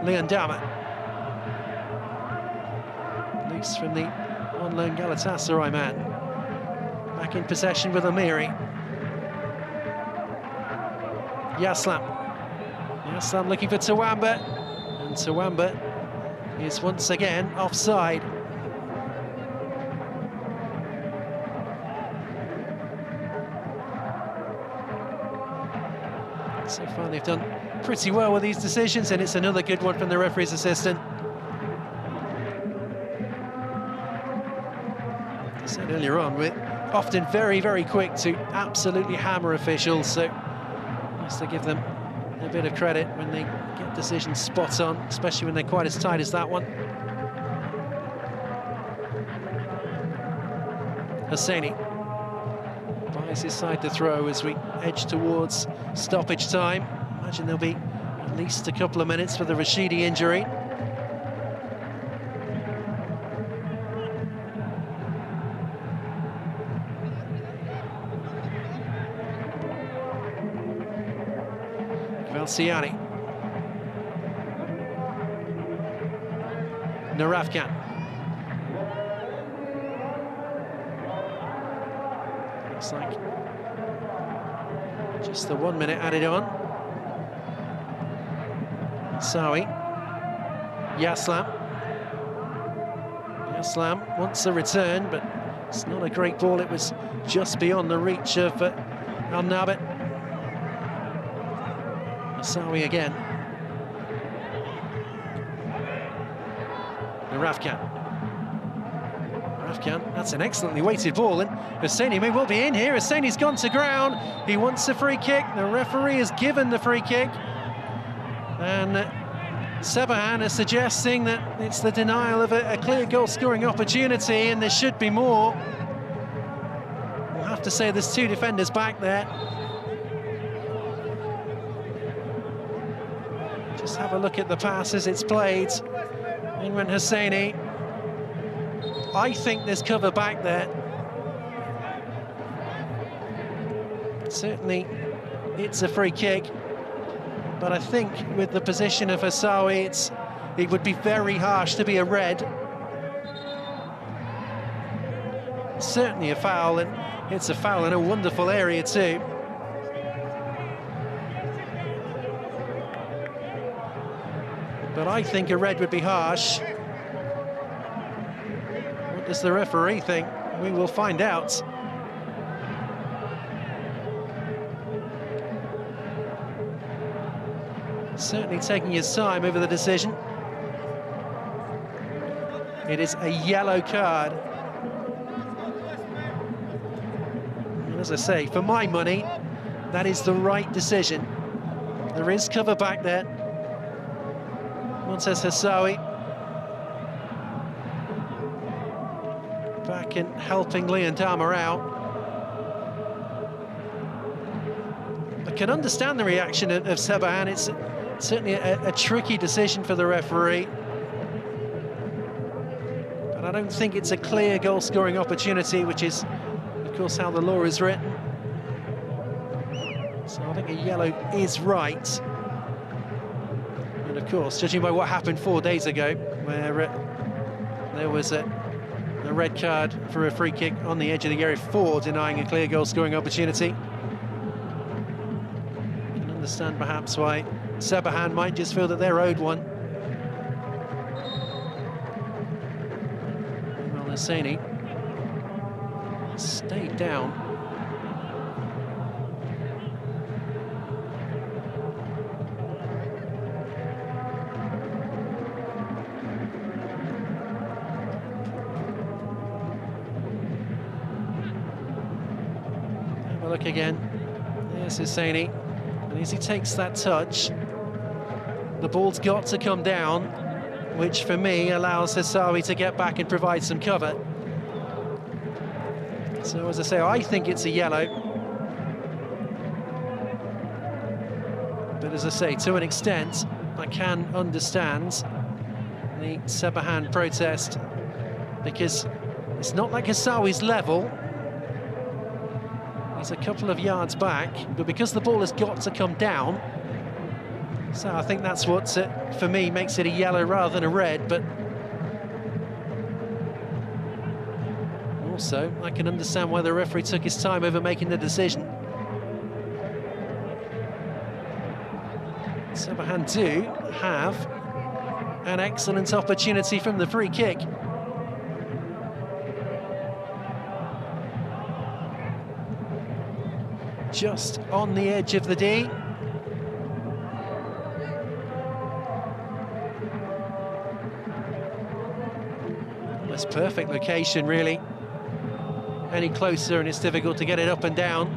Leon Dama. Loose from the on-loan Galatasaray man. Back in possession with Amiri. Yaslam. Yaslam looking for Tawamba. And Tawamba is once again offside. So far they've done pretty well with these decisions, and it's another good one from the referee's assistant. I said earlier on, we're often very, very quick to absolutely hammer officials, so nice to give them a bit of credit when they get decisions spot on, especially when they're quite as tight as that one. Hosseini buys his side to throw as we edge towards stoppage time. Imagine there'll be at least a couple of minutes for the Rashidi injury. Valsiani. Narafkan. Looks like just the 1 minute added on. Sawi. Yaslam. Yaslam wants a return, but it's not a great ball. It was just beyond the reach of Al-Nabit. Sawi again. Rafkan. Rafkan, that's an excellently weighted ball, and Hosseini may well be in here. Hosseini's gone to ground. He wants a free kick. The referee has given the free kick. And Sepahan is suggesting that it's the denial of a clear goal-scoring opportunity, and there should be more. We'll have to say there's two defenders back there. Just have a look at the passes it's played. Imran Hosseini. I think there's cover back there. Certainly, it's a free kick. But I think with the position of Hassawi, it would be very harsh to be a red. Certainly a foul, and it's a foul in a wonderful area too. But I think a red would be harsh. What does the referee think? We will find out. Certainly taking his time over the decision. It is a yellow card. And as I say, for my money, that is the right decision. There is cover back there. Montez Hassawi back and helping Leon Dharma out. I can understand the reaction of Sepahan. It's certainly a tricky decision for the referee. But I don't think it's a clear goal-scoring opportunity, which is, of course, how the law is written. So I think a yellow is right. And of course, judging by what happened 4 days ago, where there was a red card for a free kick on the edge of the area for denying a clear goal-scoring opportunity. I can understand perhaps why Sepahan might just feel that they're owed one. Well, Hosseini stayed down. Have a look again. There's Hosseini. And as he takes that touch, the ball's got to come down, which for me allows Hassawi to get back and provide some cover. So as I say, I think it's a yellow. But as I say, to an extent, I can understand the Sepahan protest, because it's not like Hassawi's level. He's a couple of yards back, but because the ball has got to come down, so I think that's what, for me, makes it a yellow rather than a red. But also, I can understand why the referee took his time over making the decision. Sepahan do have an excellent opportunity from the free kick. Just on the edge of the D. That's perfect location, really. Any closer and it's difficult to get it up and down.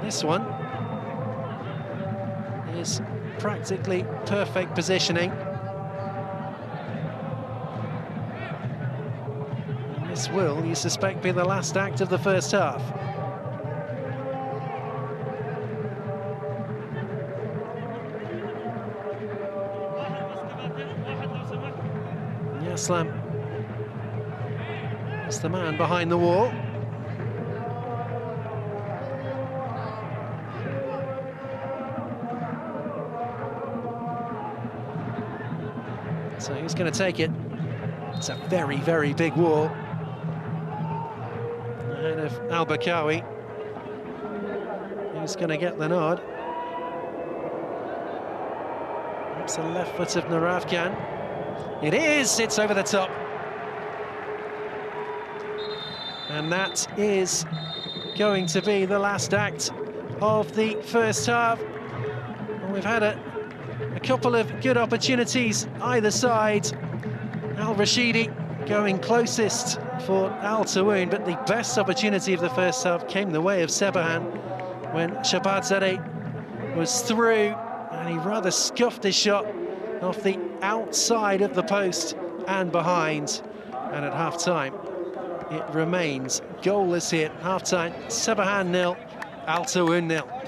This one is practically perfect positioning. And this will, you suspect, be the last act of the first half. Yaslam is the man behind the wall. So who's going to take it? It's a very, very big wall. Ahead of Al-Bakawi. Who's going to get the nod? It's the left foot of Naravkan. It is, it's over the top. And that is going to be the last act of the first half. And we've had a couple of good opportunities either side. Al-Rashidi going closest for Al Taawoun, but the best opportunity of the first half came the way of Sepahan when Shabadzadeh was through, and he rather scuffed his shot off the outside of the post and behind. And at half-time, it remains goalless here. Half-time, Sepahan 0, Taawoun 0.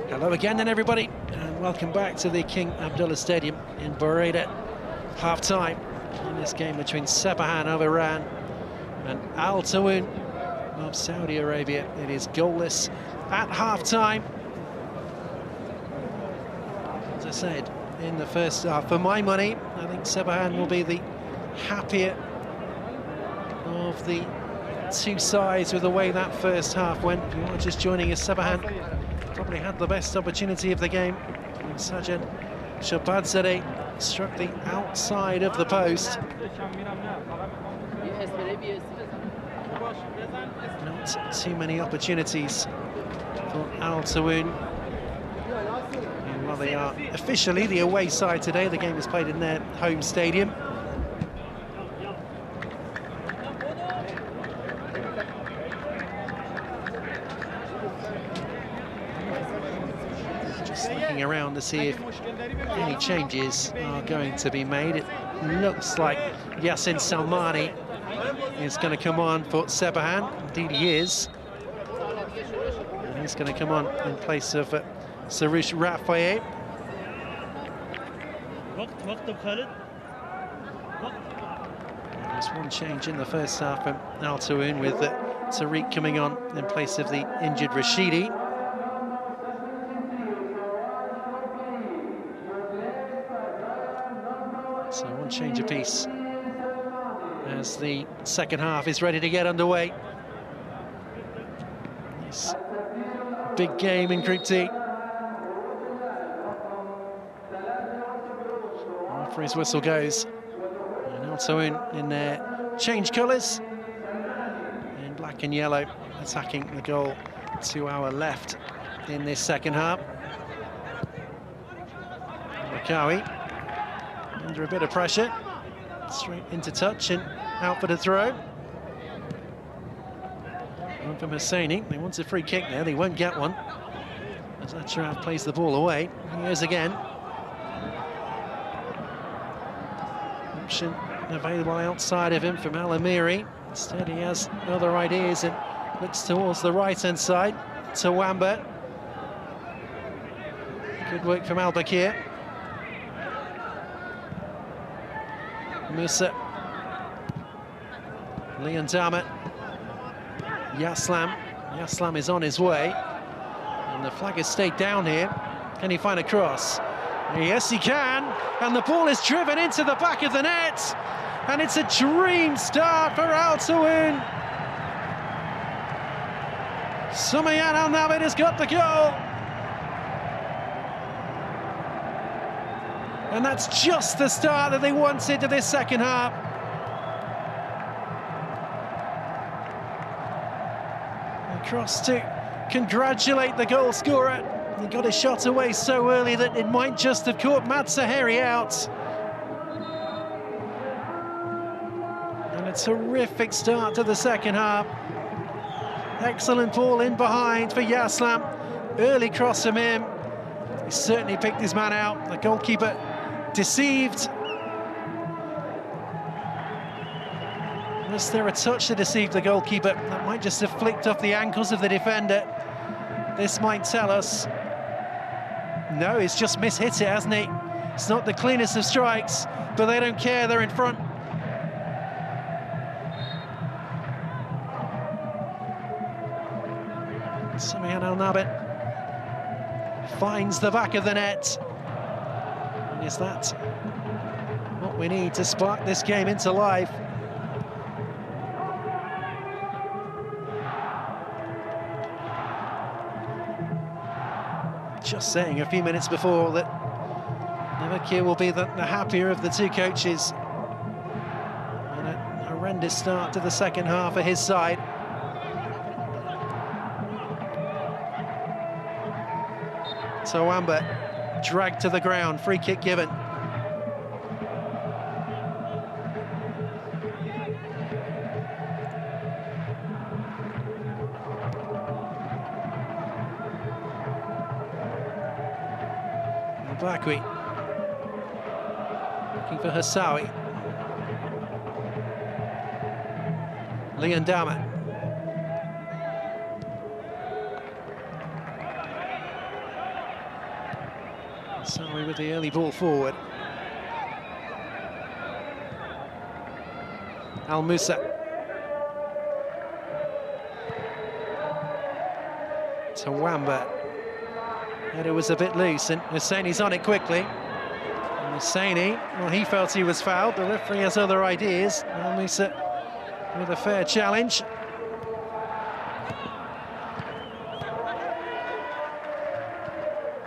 Hello again then everybody, and welcome back to the King Abdullah Stadium in Buraydah. Half-time in this game between Sepahan of Iran and Al Taawoun of Saudi Arabia. It is goalless at half-time. As I said, in the first half, for my money, I think Sepahan will be the happier of the two sides with the way that first half went. If you are just joining us, Sepahan probably had the best opportunity of the game. Sajan Shabadzadeh struck the outside of the post. Not too many opportunities for Al Taawoun. Well, they are officially the away side today. The game is played in their home stadium. Looking around to see if any changes are going to be made. It looks like Yassin Salmani is going to come on for Sepahan. Indeed he is. And he's going to come on in place of Saroush Rafaye. There's one change in the first half from Al Taawoun with Tariq coming on in place of the injured Rashidi. So one change apiece as the second half is ready to get underway. This big game in Group D. Referee's whistle goes. And Al Taawoun in their change colours. In black and yellow, attacking the goal to our left in this second half. Rakawi under a bit of pressure, straight into touch and out for the throw. One from Hosseini. They want a free kick there, they won't get one. As Achraf plays the ball away. He is again. Option available outside of him from Al Amiri. Instead he has other ideas and looks towards the right-hand side. Tawamba. Good work from Al Bakir. Musa, Leon Damat, Yaslam is on his way, and the flag has stayed down here. Can he find a cross? Yes, he can, and the ball is driven into the back of the net, and it's a dream start for Al Taawoun. Soumayan Al Nabid has got the goal. And that's just the start that they wanted to this second half. Across to congratulate the goal scorer. He got his shot away so early that it might just have caught Mad Saheri out. And a terrific start to the second half. Excellent ball in behind for Yaslam. Early cross from him. He certainly picked his man out. The goalkeeper deceived. Was there a touch that deceived the goalkeeper? That might just have flicked off the ankles of the defender. This might tell us. No, he's just mishit it, hasn't he? It's not the cleanest of strikes, but they don't care, they're in front. Soumayan Al Nabid finds the back of the net. Is that what we need to spark this game into life? Just saying a few minutes before that Navakir will be the happier of the two coaches. And a horrendous start to the second half for his side. Tawamba dragged to the ground, free kick given. Bakwi. Looking for Hassawi. Liandama. Hassawi with the early ball forward. Al Musa. Tawamba. Header was a bit loose, and Hosseini's on it quickly. And Hosseini, well, he felt he was fouled. The referee has other ideas. Al Musa with a fair challenge.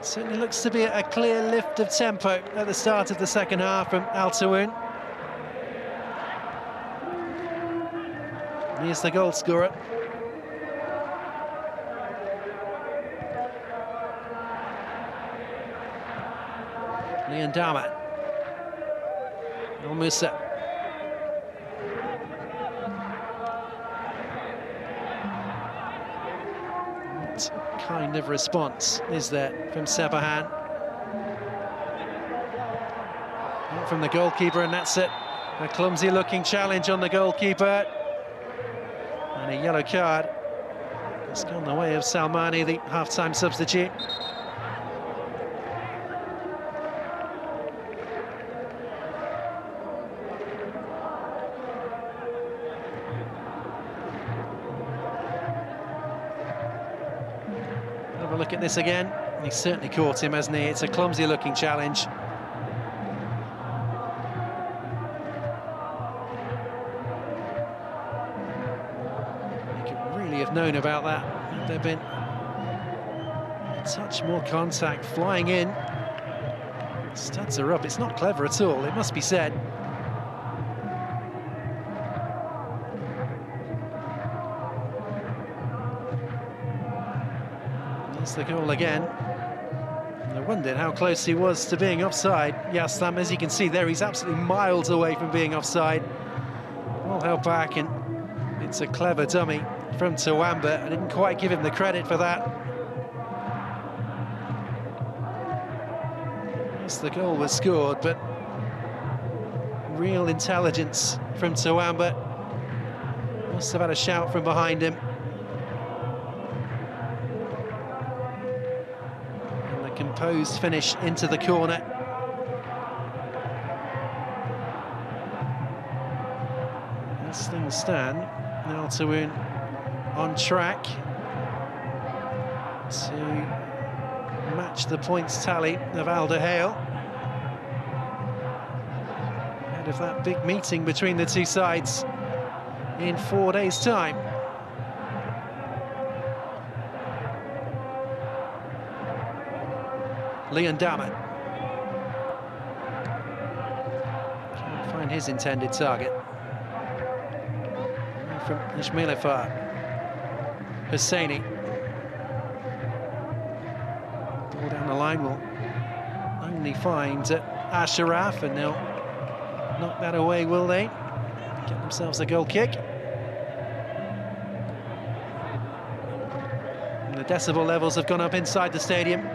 Certainly looks to be a clear lift of tempo at the start of the second half from Al Taawoun. Here's the goal scorer. Liandama. Al Musa. What kind of response is there from Sepahan? Not from the goalkeeper, and that's it. A clumsy-looking challenge on the goalkeeper. And a yellow card. It's gone the way of Salmani, the half-time substitute. Have a look at this again. He certainly caught him, hasn't he? It's a clumsy-looking challenge. Have known about that. There'd been a touch more contact flying in. Studs are up. It's not clever at all, it must be said. There's the goal again. And I wondered how close he was to being offside. Yaslam, as you can see there, he's absolutely miles away from being offside. Well held back, and it's a clever dummy from Tawamba. I didn't quite give him the credit for that. Yes, the goal was scored, but real intelligence from Tawamba. Must have had a shout from behind him. And the composed finish into the corner. As things stand, now Taawoun on track to match the points tally of Al Duhail ahead of that big meeting between the two sides in 4 days' time. Liandama can't find his intended target. From Ismailifar. Hosseini. Ball down the line will only find Ashraf, and they'll knock that away, will they? Get themselves a goal kick. And the decibel levels have gone up inside the stadium.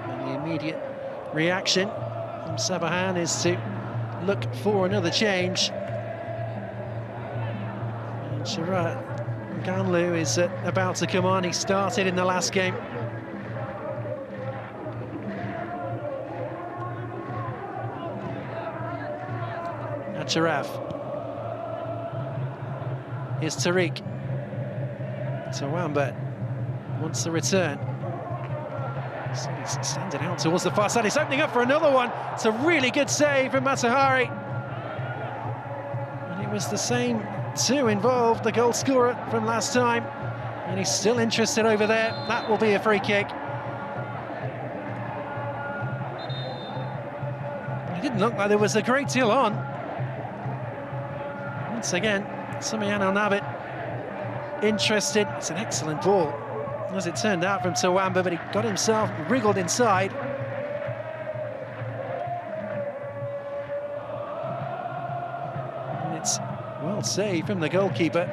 And the immediate reaction from Sepahan is to look for another change. And Sharat Ganlu is about to come on. He started in the last game. Acharaf. Here's Tariq. Tawamba wants the return. So he's standing out towards the far side. He's opening up for another one. It's a really good save from Matahari. And it was the same two involved, the goal scorer from last time. And he's still interested over there. That will be a free kick. It didn't look like there was a great deal on. Once again, Samiano Nabit interested. It's an excellent ball, as it turned out, from Tawamba, but he got himself wriggled inside. And it's well saved from the goalkeeper.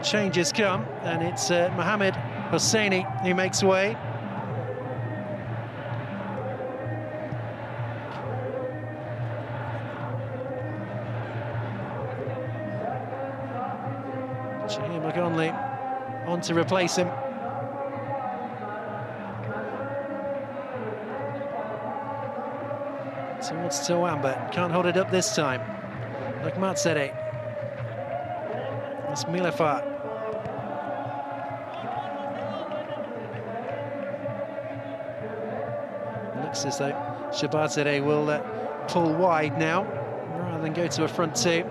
changes come, and it's Mohamed Hosseini who makes way. Shahir Magonli on to replace him. Towards Taawoun, but can't hold it up this time. Like Matsere. That's Milefar. Looks as though Shabatere will pull wide now, rather than go to a front two.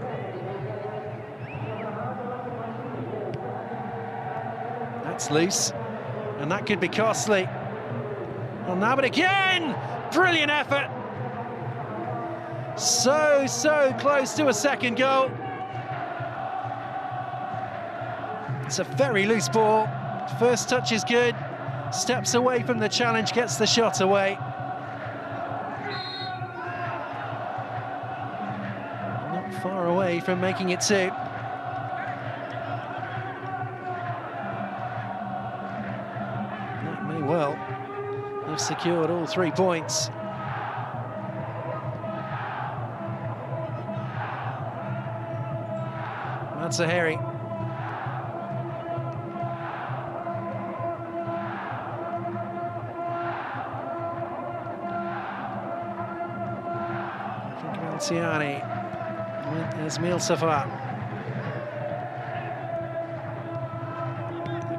That's loose, and that could be costly. Well, now, but again, brilliant effort. So close to a second goal. It's a very loose ball. First touch is good. Steps away from the challenge, gets the shot away. Not far away from making it two. That may well have secured all 3 points. Matsaheri. Tiani with Ismail Safar.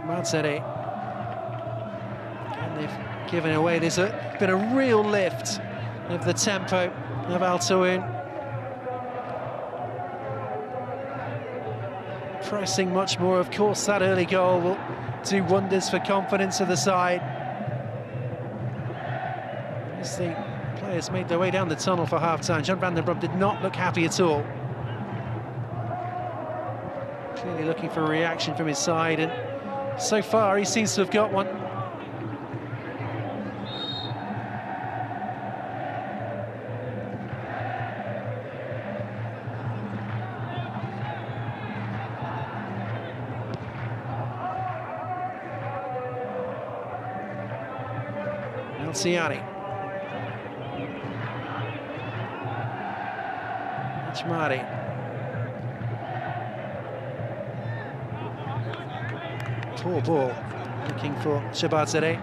Matseri. And they've given away. There's been a real lift of the tempo of Al Taawoun. Pressing much more. Of course, that early goal will do wonders for confidence of the side. As the players made their way down the tunnel for half-time, John van den Brom did not look happy at all. Clearly looking for a reaction from his side, and so far he seems to have got one. Siani. Chmari. Poor ball, looking for Shabatere.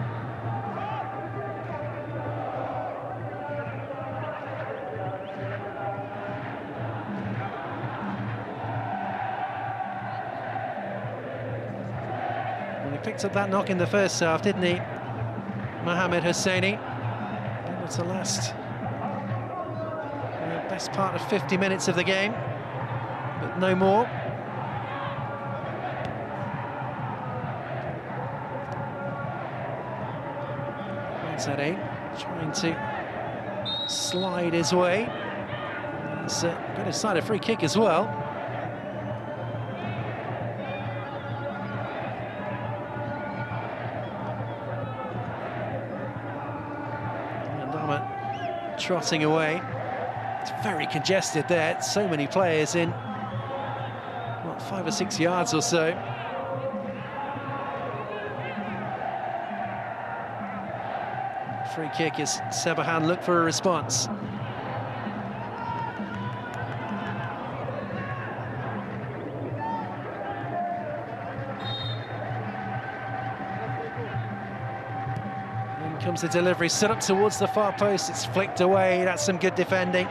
Well, he picked up that knock in the first half, didn't he? Mohamed Hosseini. That's the last, best part of 50 minutes of the game, but no more. Matsere trying to slide his way. He's got his side a free kick as well. Trotting away. It's very congested there. So many players in, what, 5 or 6 yards or so. Free kick as Sepahan look for a response. Comes the delivery, set up towards the far post, it's flicked away. That's some good defending.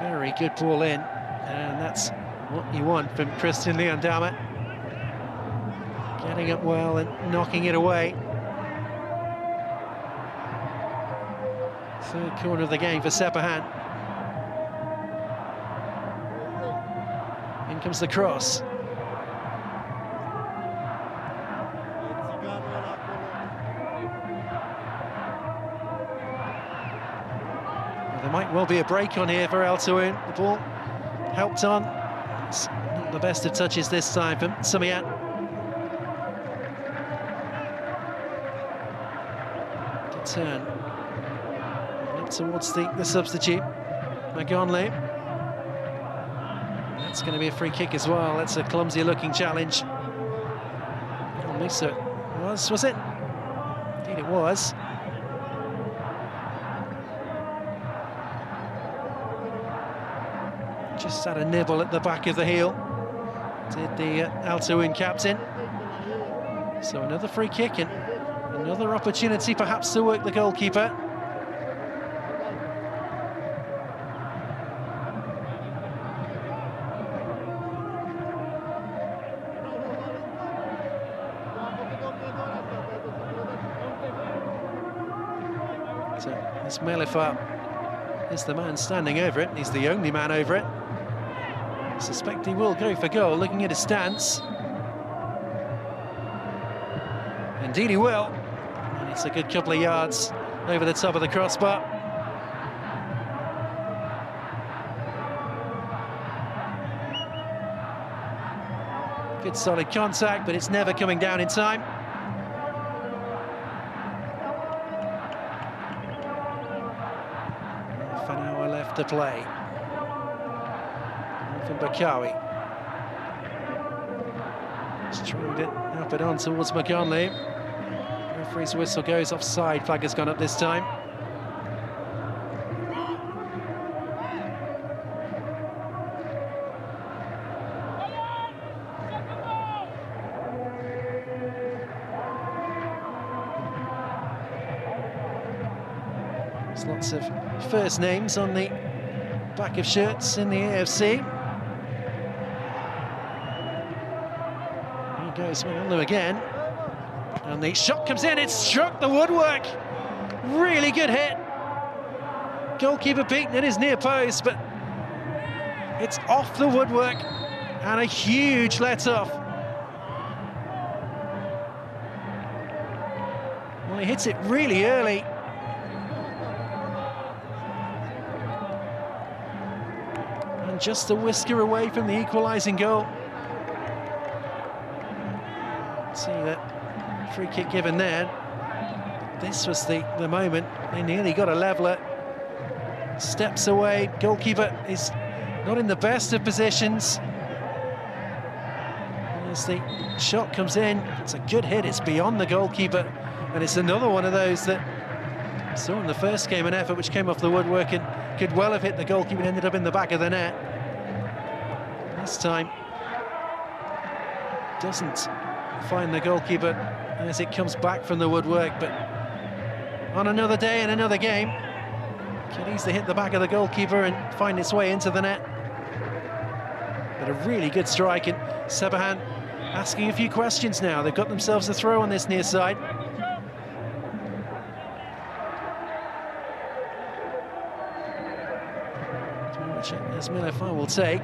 Very good ball in, and that's what you want from Christian Leondama. Getting up well and knocking it away. Third corner of the game for Sepahan. In comes the cross. Well, there might well be a break on here for Al Taawoun. The ball helped on. It's not the best of touches this time from Samiat. Good turn. towards the substitute, Magonle. That's going to be a free kick as well. That's a clumsy-looking challenge. Musa was it? Indeed it was. Just had a nibble at the back of the heel, did the Taawoun captain. So another free kick and another opportunity perhaps to work the goalkeeper. So this Melifa is the man standing over it. He's the only man over it. I suspect he will go for goal, looking at his stance. Indeed he will. And it's a good couple of yards over the top of the crossbar. Good solid contact, but it's never coming down in time. Half an hour left to play. From Bakawi. Just trying to help it on towards Magonle. Referee's whistle goes offside. Flag has gone up this time. There's lots of first names on the back of shirts in the AFC. Here goes Magonle again. And the shot comes in, it's struck the woodwork. Really good hit. Goalkeeper beaten at his near post, but it's off the woodwork and a huge let-off. Well, he hits it really early. And just a whisker away from the equalising goal. See that free kick given there. This was the moment. They nearly got a leveller. Steps away. Goalkeeper is not in the best of positions. As the shot comes in, it's a good hit. It's beyond the goalkeeper. And it's another one of those that I saw in the first game, an effort which came off the woodwork and could well have hit the goalkeeper and ended up in the back of the net. This time, doesn't find the goalkeeper as it comes back from the woodwork, but on another day and another game, could easily hit the back of the goalkeeper and find its way into the net. But a really good strike, and Sepahan asking a few questions now. They've got themselves a throw on this near side. Which as Melifa will take.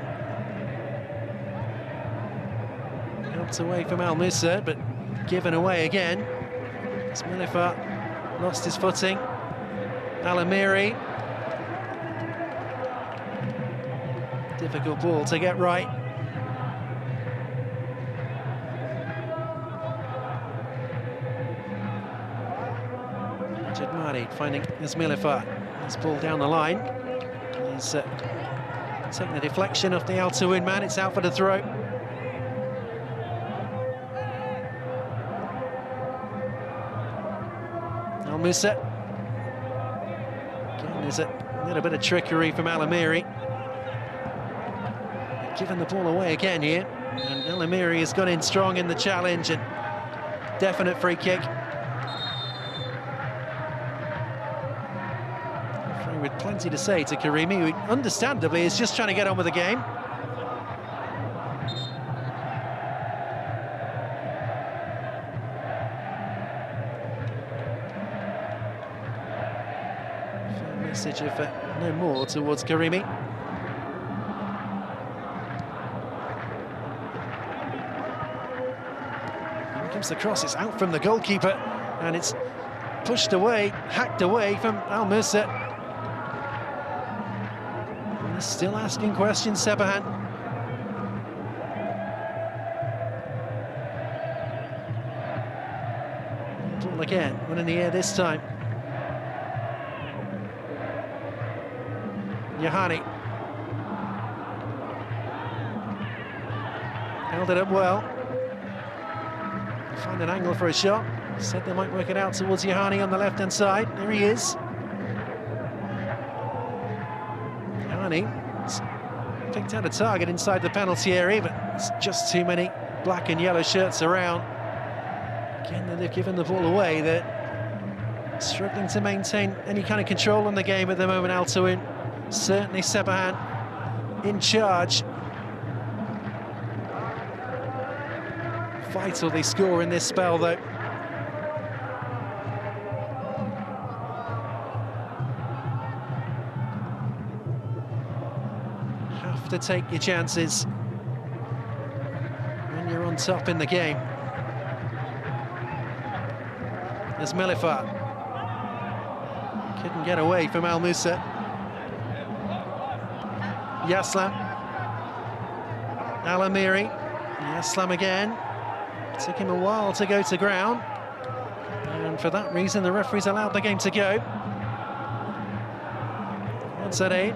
Helped away from Al Musa, but given away again. As Melifa lost his footing. Al-Amiri. Difficult ball to get right. Jadmari finding Melifa. He's ball down the line. He's taking the deflection off the Taawoun man. It's out for the throw. Al Musa. Again, there's a little bit of trickery from Al-Amiri. Giving the ball away again here. And Al-Amiri has gone in strong in the challenge, and definite free kick. Referee with plenty to say to Karimi, who understandably is just trying to get on with the game. Message of no more towards Karimi. Here comes the cross, it's out from the goalkeeper, and it's pushed away, hacked away from Al Musa. And he's still asking questions, Sepahan. Ball again, one in the air this time. Yahani. Held it up well. Find an angle for a shot. Said they might work it out towards Yahani on the left-hand side. There he is. Yahani picked out a target inside the penalty area, but it's just too many black and yellow shirts around. Again, they've given the ball away. They're struggling to maintain any kind of control on the game at the moment, Al Taawoun. Certainly Sepahan in charge. Vital they score in this spell, though. Have to take your chances when you're on top in the game. There's Melifat. Couldn't get away from Al Musa. Yaslam. Al Amiri. Yaslam again. Took him a while to go to ground. And for that reason, the referees allowed the game to go. Once at 8.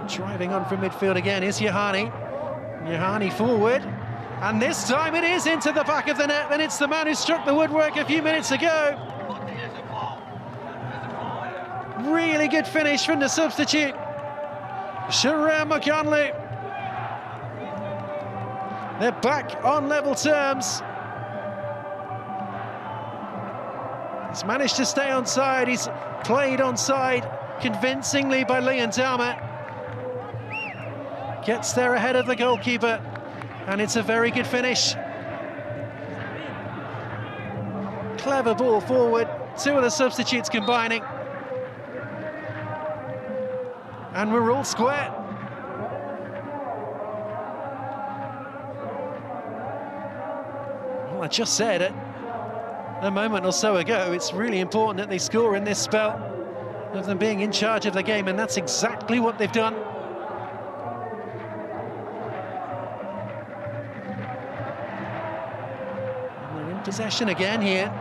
Driving on from midfield again is Yahani. Yahani forward. And this time it is into the back of the net. And it's the man who struck the woodwork a few minutes ago. Really good finish from the substitute, Sharam McConley. They're back on level terms. He's managed to stay onside. He's played onside convincingly by Leandama. Gets there ahead of the goalkeeper, and it's a very good finish. Clever ball forward, two of the substitutes combining. And we're all square. Well, I just said it a moment or so ago, it's really important that they score in this spell of them being in charge of the game, and that's exactly what they've done. And they're in possession again here.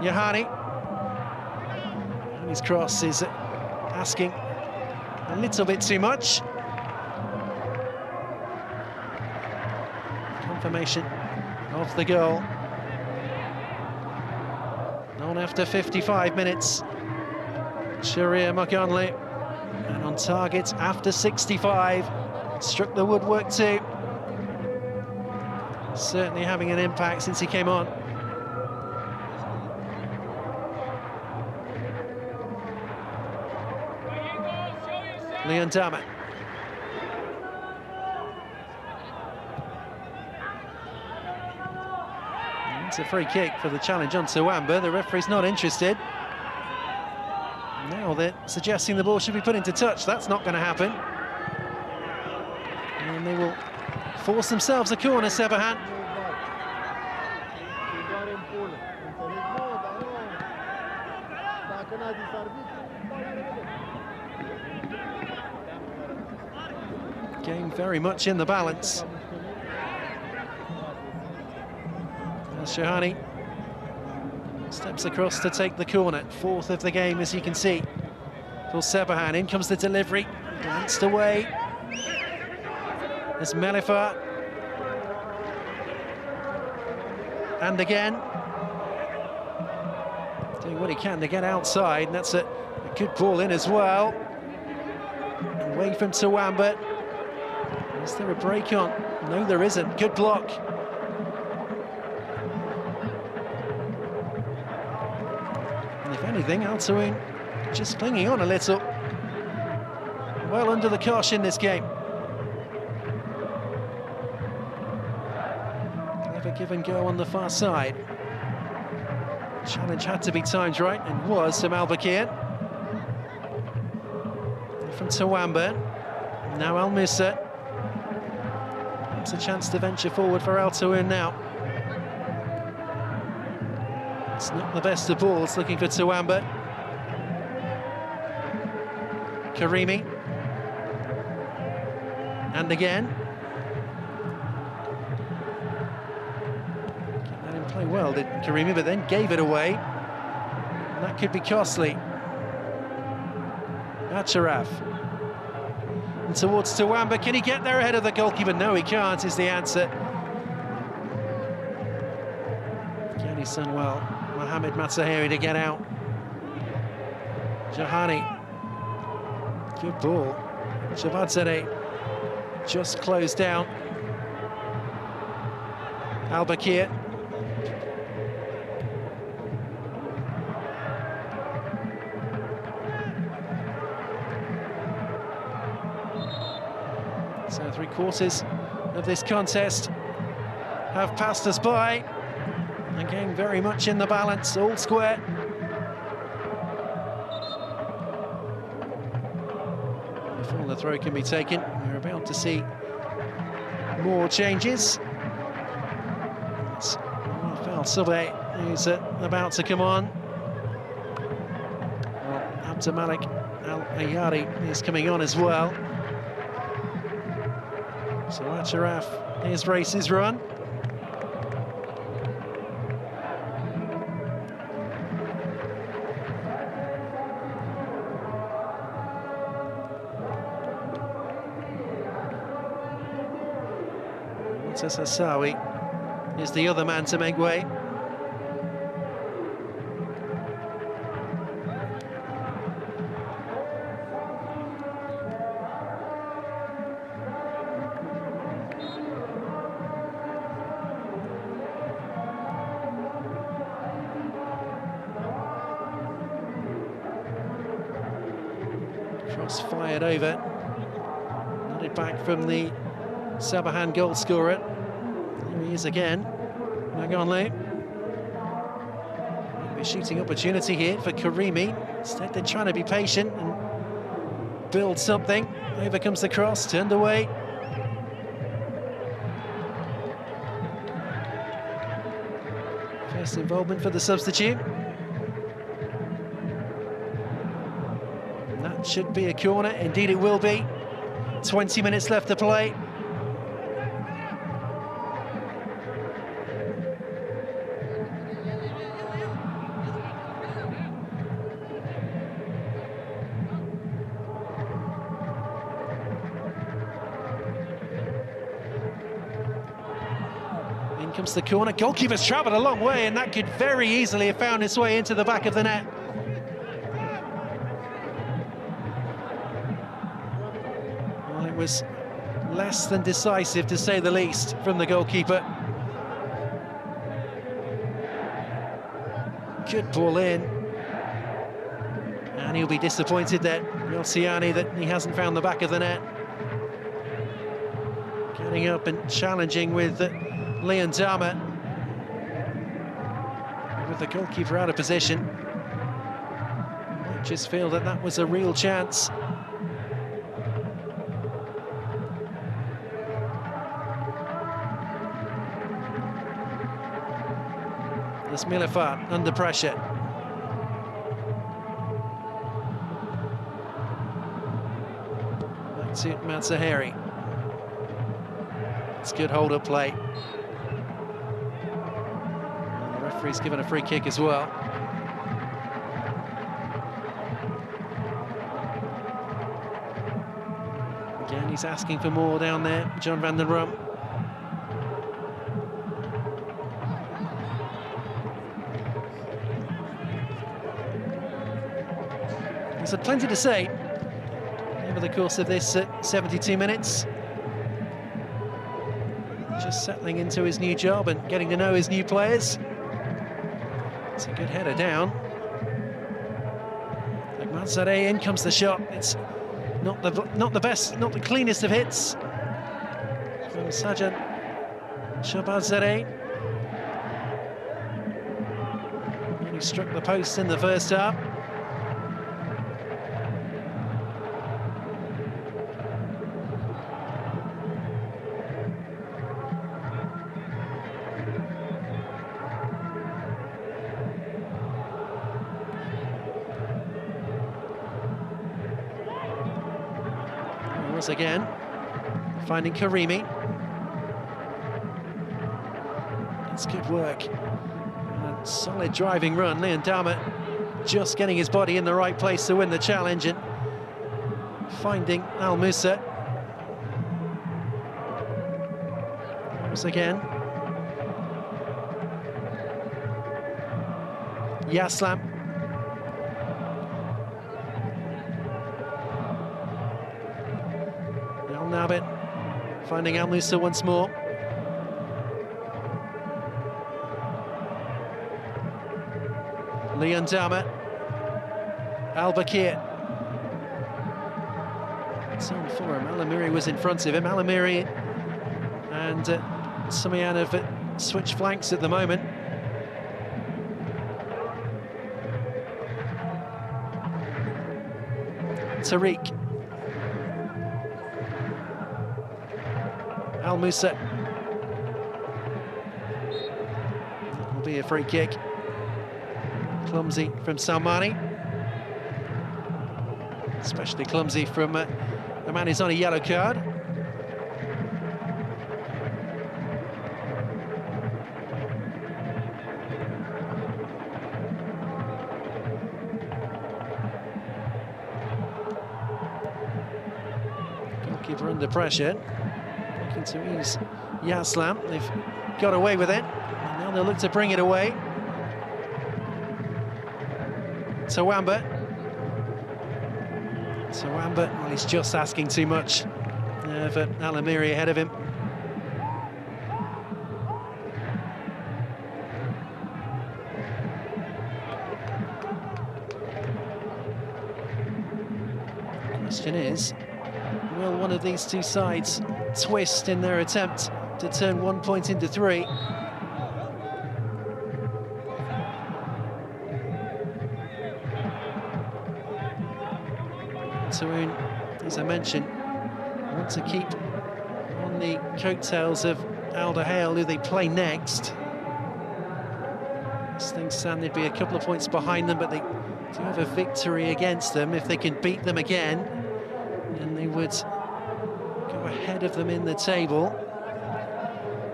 Yahani. And his cross is asking a little bit too much. Confirmation of the goal. On after 55 minutes. Sharia McConley, and on target after 65. Struck the woodwork too. Certainly having an impact since he came on. Leandama. It's a free kick for the challenge on Tawamba. The referee's not interested. Now they're suggesting the ball should be put into touch. That's not going to happen. And they will force themselves a corner, Sepahan. Game very much in the balance. Shahani steps across to take the corner. Fourth of the game, as you can see, for Sepahan. In comes the delivery, glanced away. There's Melifat. And again, doing what he can to get outside, and that's a good ball in as well. Away from Tawamba. Is there a break on? No, there isn't. Good block. And if anything, Al Taawoun just clinging on a little. Well under the cosh in this game. Clever give and go on the far side. Challenge had to be timed right, and was from Al Bakir. From Tawamba. Now Al Musa. It's a chance to venture forward for Al Taawoun now. It's not the best of balls, looking for Tawamba. Karimi. And again. Let him play well, did Karimi, but then gave it away. And that could be costly. Acharaf. And towards Tawamba, can he get there ahead of the goalkeeper? No, he can't, is the answer. Can he's done well. Mohamed Matsaheri to get out. Jahani. Good ball. Shabadzadeh just closed down. Al-Bakir. So 3/4 of this contest have passed us by. Again, very much in the balance, all square. Before the throw can be taken, we're about to see more changes. It's Rafael Subay who's about to come on. Well, Abdulmalik Al-Ayari is coming on as well. So Acharaf, his race is run. Hassawi is the other man to make way. Cross fired over, nodded back from the Sepahan goal scorer. Here he is again, Magonle. Maybe a shooting opportunity here for Karimi. Instead they're trying to be patient and build something. Over comes the cross, turned away. First involvement for the substitute. And that should be a corner, indeed it will be. 20 minutes left to play. In comes the corner. Goalkeeper's travelled a long way, and that could very easily have found its way into the back of the net. Well, it was less than decisive, to say the least, from the goalkeeper. Good ball in. And he'll be disappointed that Yolciani that he hasn't found the back of the net. Getting up and challenging with Leon Dama. With the goalkeeper out of position. I just feel that that was a real chance. This Milifat under pressure. Back to Matsaheri. It's good hold-up play. And the referee's given a free kick as well. Again, he's asking for more down there, John van den Rum. He's had plenty to say over the course of this 72 minutes. Just settling into his new job and getting to know his new players. It's a good header down. Matsaheri, in comes the shot. It's not the best, not the cleanest of hits from Sajan Shabadzadeh. He struck the post in the first half. Again, finding Karimi. That's good work. And a solid driving run. Leon Dama just getting his body in the right place to win the challenge and finding Al Musa. Once again. Yaslam. Al Nabit finding Al Musa once more. Leon Dama. Al Bakir. It's on for him. Alamiri was in front of him. Alamiri and Samian have switched flanks at the moment. Tariq. Al Musa. Will be a free kick. Clumsy from Salmani. Especially clumsy from a man who's on a yellow card. Goalkeeper under pressure. Looking to use Yaslam. They've got away with it. And now they'll look to bring it away. Tawamba. Well, he's just asking too much for Alamiri ahead of him. The question is, will one of these two sides twist in their attempt to turn 1 point into 3? Taawoun, as I mentioned, want to keep on the coattails of Al Dahail, who they play next. As things stand, they'd be a couple of points behind them, but they do have a victory against them. If they can beat them again, then they would go ahead of them in the table.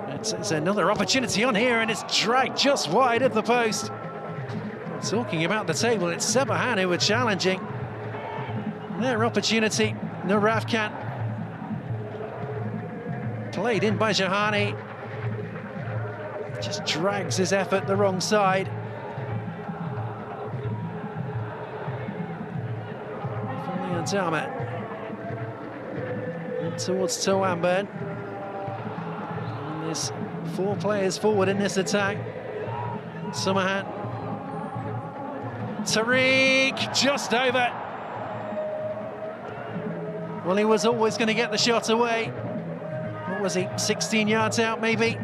It's another opportunity on here, and it's dragged just wide of the post. Talking about the table, it's Sepahan who are challenging. Their opportunity, Narafkan. Played in by Jahani. Just drags his effort the wrong side. From Leon Dama. Towards Tawamba. And there's 4 players forward in this attack. Samahan. Tariq, just over. Well, he was always going to get the shot away. What was he, 16 yards out, maybe?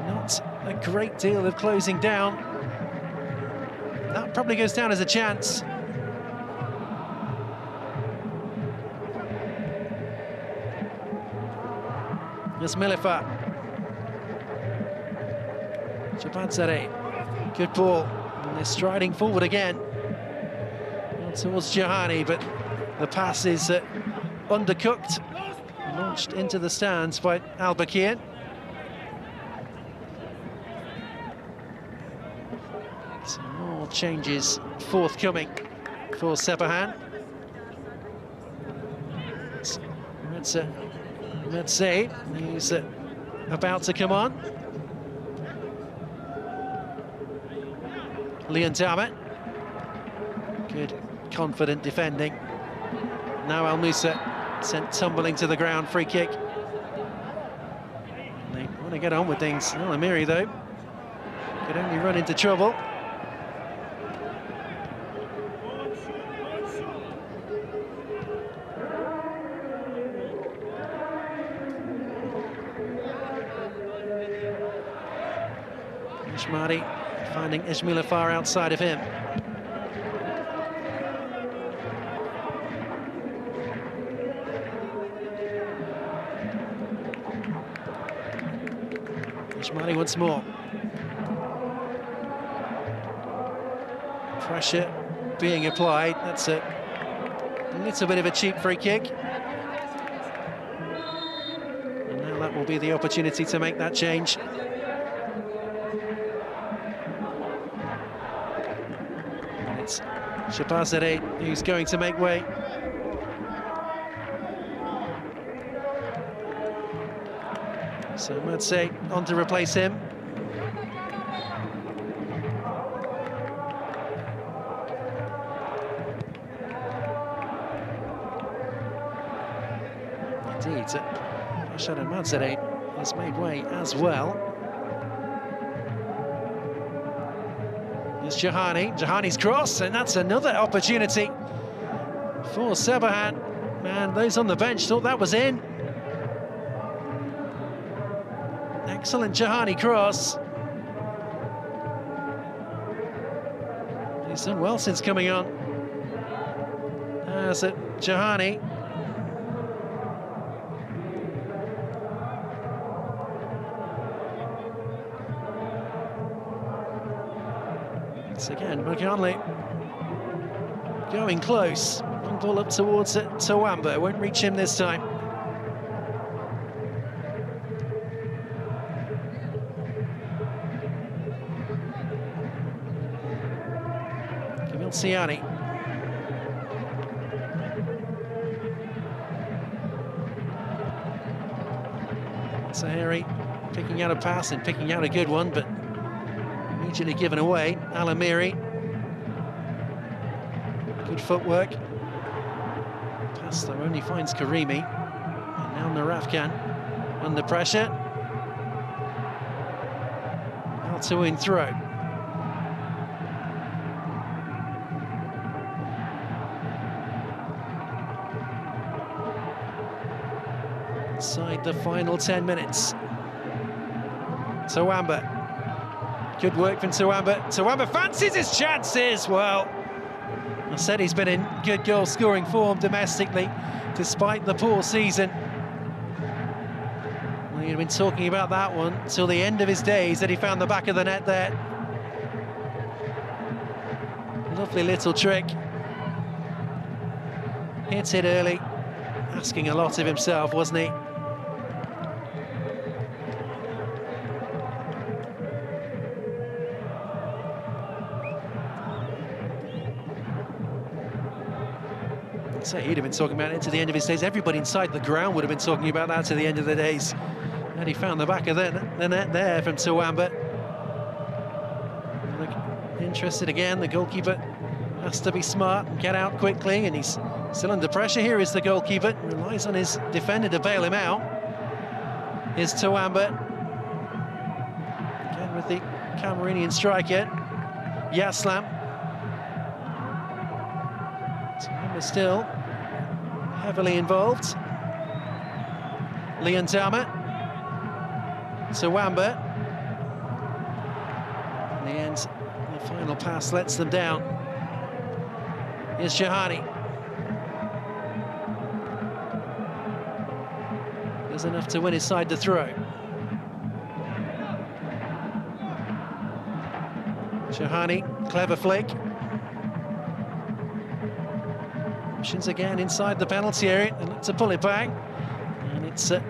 Not a great deal of closing down. That probably goes down as a chance. There's Milifa. Jabadzadeh. Good ball. And they're striding forward again. Towards Jahani, but the pass is undercooked. Launched into the stands by Al Bakir. Some more changes forthcoming for Sepahan. Metse, he's about to come on. Leon Dama. Good, confident defending. Now Al Musa sent tumbling to the ground, free kick. They want to get on with things. Alamiri, though, could only run into trouble. Ishmari finding Ismailafar outside of him. Ishmari once more. Pressure being applied. That's a little bit of a cheap free kick. And now that that will be the opportunity to make that change. And it's Sepahan who's going to make way. So Madse on to replace him. Indeed, Shadow Madse has made way as well. There's Jahani's cross, and that's another opportunity for Sepahan. Man, those on the bench thought that was in. Excellent Jahani cross. He's done well since coming on. There's it, Jahani. Once again, McConley going close. Long ball up towards it. Tawamba won't reach him this time. Siani. Sahari picking out a pass and picking out a good one, but immediately given away. Alamiri. Good footwork. Pass though only finds Karimi. And now Narafkan under pressure. Taawoun throw. Inside the final 10 minutes. Tawamba. Good work from Tawamba. Tawamba fancies his chances. Well, I said he's been in good goal-scoring form domestically, despite the poor season. Well, he'd been talking about that one till the end of his days, that he found the back of the net there. Lovely little trick. Hits it early. Asking a lot of himself, wasn't he? So he'd have been talking about it to the end of his days. Everybody inside the ground would have been talking about that to the end of the days. And he found the back of the net there from Tawamba. Interested again, the goalkeeper has to be smart and get out quickly, and he's still under pressure. Here is the goalkeeper, relies on his defender to bail him out. Here's Tawamba. Again with the Cameroonian striker, Yaslam. Tawamba still heavily involved. Liantama. Tawamba. In the end, the final pass lets them down. Here's Jahani. There's enough to win his side to throw. Jahani, clever flick. Options again inside the penalty area, and look to pull it back. And it's the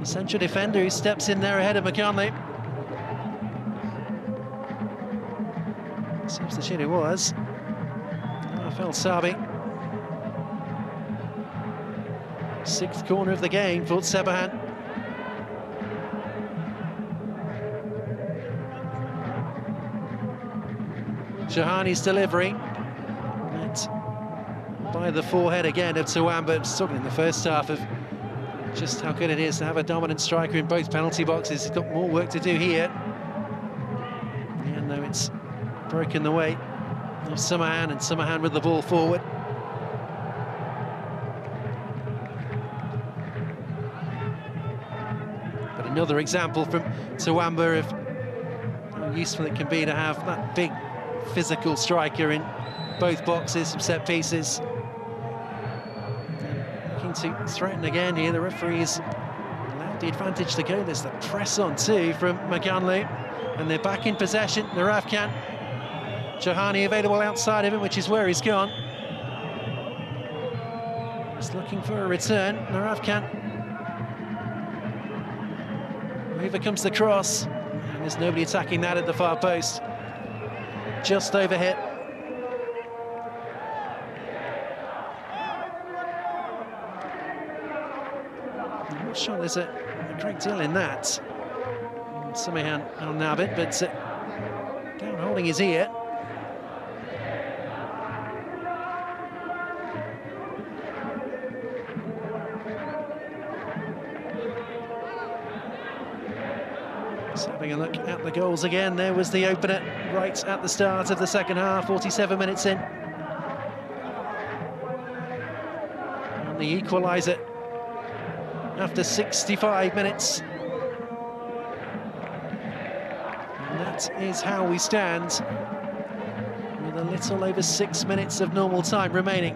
central defender who steps in there ahead of McConley. Substitute it was. Rafael Sabi. Sixth corner of the game for Sepahan. Jahani's delivery. Met by the forehead again of Tawamba. I was talking in the first half of just how good it is to have a dominant striker in both penalty boxes. He's got more work to do here. In the end, though, it's broken the way of Sepahan, and Sepahan with the ball forward. But another example from Tawamba of how useful it can be to have that big physical striker in both boxes, some set pieces. Looking to threaten again here, the referee's allowed the advantage to go. There's the press on too from McConley, and they're back in possession. Narafkan. Jahani available outside of him, which is where he's gone. He's looking for a return. Narafkan Over comes the cross, and there's nobody attacking that at the far post. Just overhit. I'm not sure there's a great deal in that. Sepahan Al-Nabit, but down holding his ear. So having a look at the goals again, there was the opener right at the start of the second half, 47 minutes in. And the equaliser after 65 minutes. And that is how we stand, with a little over 6 minutes of normal time remaining.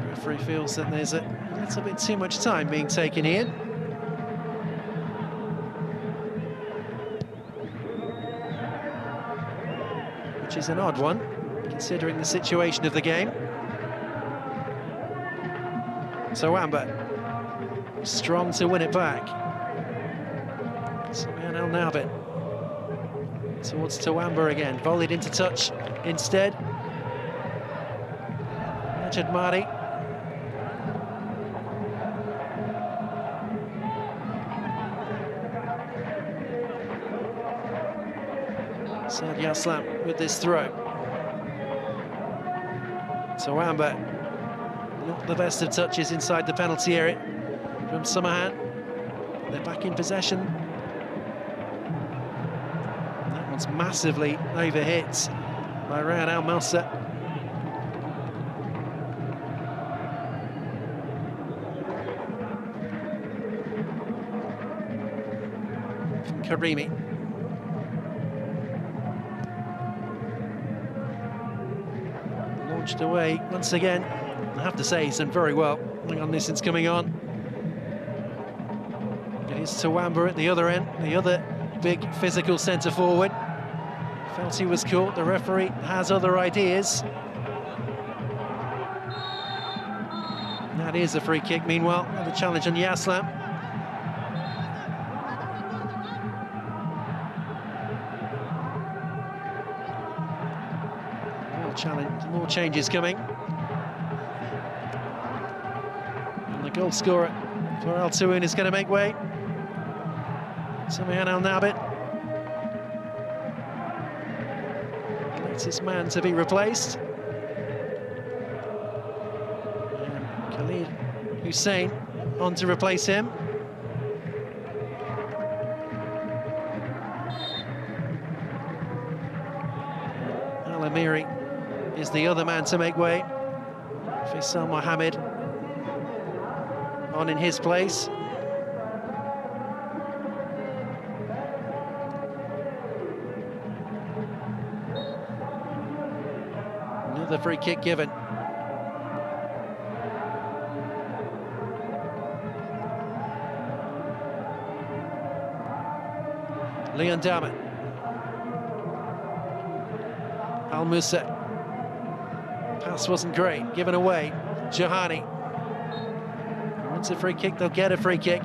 The referee feels that there's a little bit too much time being taken here. Which is an odd one, considering the situation of the game. Tawamba, strong to win it back. Sepahan Al-Nabit towards Tawamba again, volleyed into touch instead. Majid Mari. Saad Yaslam with this throw. Tawamba, not the best of touches inside the penalty area from Sepahan. They're back in possession. That one's massively overhit by Rayhan Al Moussa. From Karimi. Launched away once again. I have to say he's done very well on this since coming on. It is Tawamba at the other end, the other big physical centre forward. Felt he was caught. The referee has other ideas. That is a free kick. Meanwhile, the challenge on Yaslam. More changes coming. And the goal scorer for Al Taawoun is going to make way. Sepahan Al-Nabit. Latest man to be replaced. And Khalid Hussein on to replace him. Al-Amiri is the other man to make way. Faisal Mohammed on in his place. Another free kick given. Leon Dama. Al Moussa. Pass wasn't great, given away. Jahani. Wants a free kick, they'll get a free kick.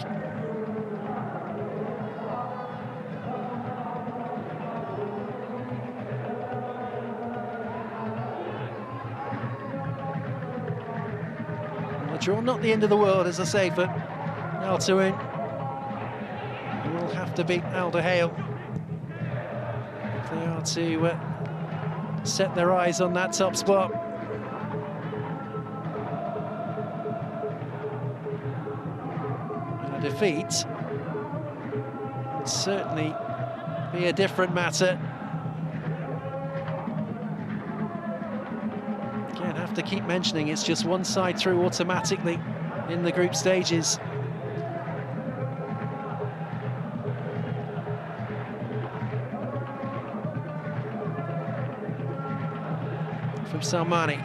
The draw, not the end of the world, as I say, for Al Taawoun. He will have to beat Al Duhail if they are to set their eyes on that top spot. A defeat would certainly be a different matter. Again, have to keep mentioning it's just one side through automatically in the group stages. From Salmani.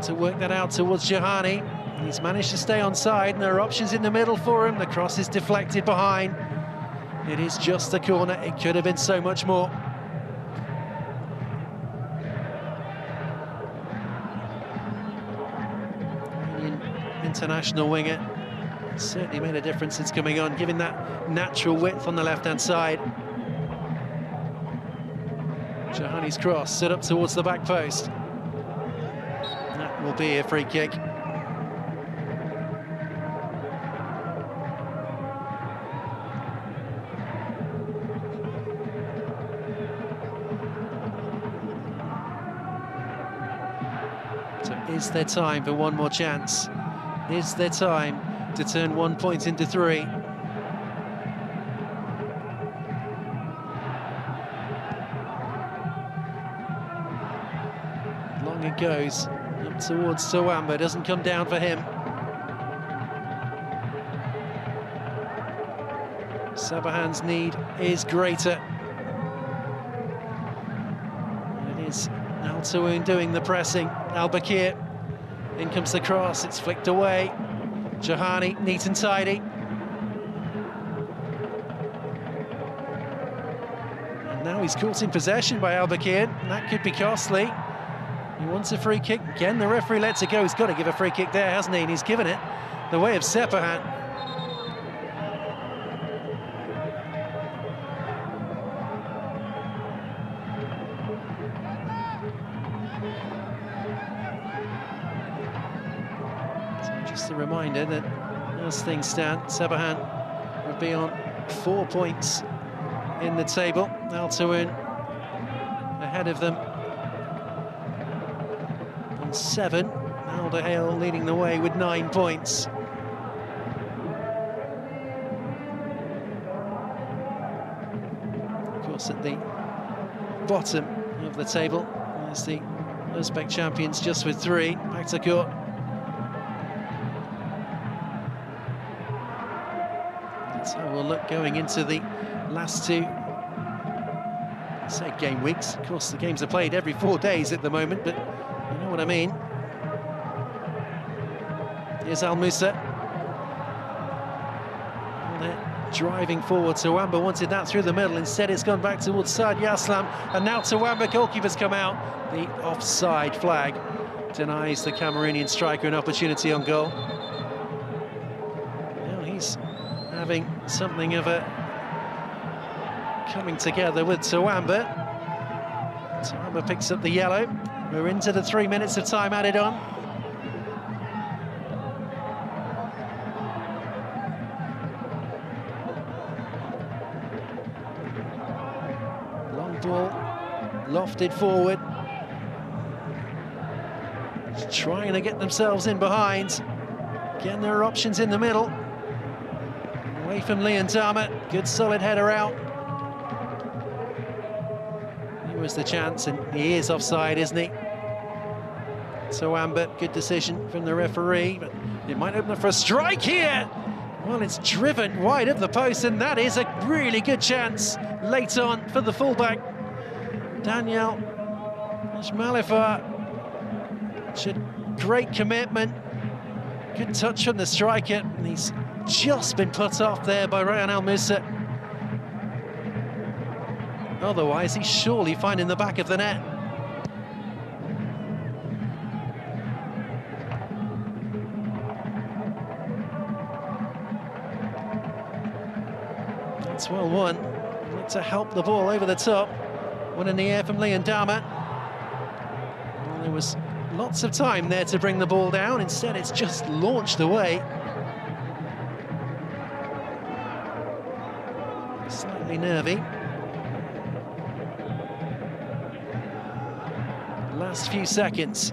To work that out towards Jahani. He's managed to stay onside, and there are options in the middle for him. The cross is deflected behind. It is just a corner. It could have been so much more. International winger certainly made a difference since coming on, giving that natural width on the left-hand side. Jahani's cross set up towards the back post. That will be a free kick. So is there time for one more chance? Is there time to turn 1 point into 3? Long it goes, up towards Taawoun, doesn't come down for him. Sepahan's need is greater. It is Taawoun doing the pressing. Al-Bakir. In comes the cross, it's flicked away. Jahani, neat and tidy. And now he's caught in possession by Al-Bakir, and that could be costly. He wants a free kick. Again, the referee lets it go. He's got to give a free kick there, hasn't he? And he's given it the way of Sepahan. Just a reminder that as things stand, Sepahan would be on 4 points in the table. Taawoun ahead of them on 7. Alderhale leading the way with 9 points. Of course, at the bottom of the table, there's the Uzbek champions just with 3. Back to court. That's how we'll look going into the last 2, say, game weeks. Of course, the games are played every 4 days at the moment, but you know what I mean. Here's Al-Musa. They're driving forward. Taawoun wanted that through the middle. Instead, it's gone back towards Saad Yaslam. And now Taawoun, goalkeeper's come out. The offside flag denies the Cameroonian striker an opportunity on goal. Now he's having something of a coming together with Taawoun. Taawoun picks up the yellow. We're into the 3 minutes of time added on. Long ball, lofted forward. Just trying to get themselves in behind. Again, there are options in the middle. Away from Leon Dama, good solid header out. Here was the chance, and he is offside, isn't he? Taawoun, good decision from the referee, but it might open up for a strike here. Well, it's driven wide of the post, and that is a really good chance late on for the fullback. Daniel Ishmalifa. Great commitment, good touch from the striker, and he's just been put off there by Ryan Al-Musa. Otherwise, he's surely finding the back of the net. That's well won. Look to help the ball over the top. One in the air from Leon Dama. Well, there was lots of time there to bring the ball down. Instead, it's just launched away. Slightly nervy. Last few seconds.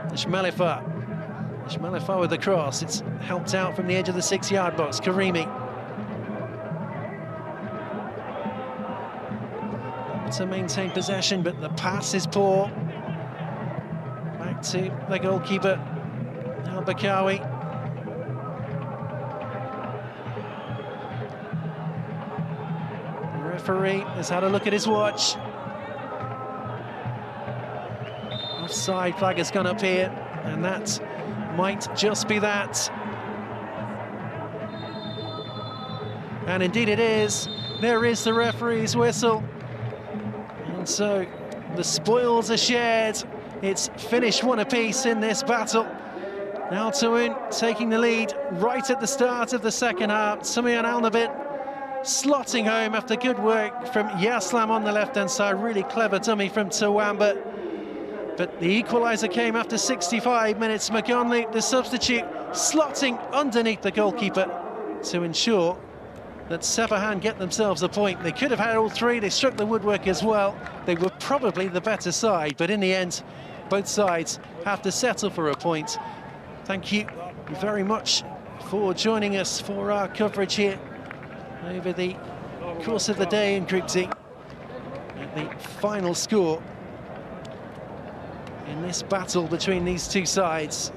Ishmalifa with the cross. It's helped out from the edge of the 6-yard box. Karimi. To maintain possession, but the pass is poor. Back to the goalkeeper, Al-Bakawi. The referee has had a look at his watch. Offside flag has gone up here, and that might just be that. And indeed it is. There is the referee's whistle. And so the spoils are shared. It's finished one apiece in this battle. Now Taawoun taking the lead right at the start of the second half. Sepahan slotting home after good work from Yaslam on the left-hand side. Really clever dummy from Taawoun, but the equaliser came after 65 minutes. McGonley, the substitute, slotting underneath the goalkeeper to ensure that Sepahan get themselves a point. They could have had all three. They struck the woodwork as well. They were probably the better side, but in the end, both sides have to settle for a point. Thank you very much for joining us for our coverage here over the course of the day in Group D. And the final score in this battle between these two sides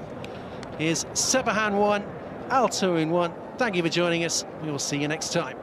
is Sepahan 1, Taawoun 1. Thank you for joining us. We will see you next time.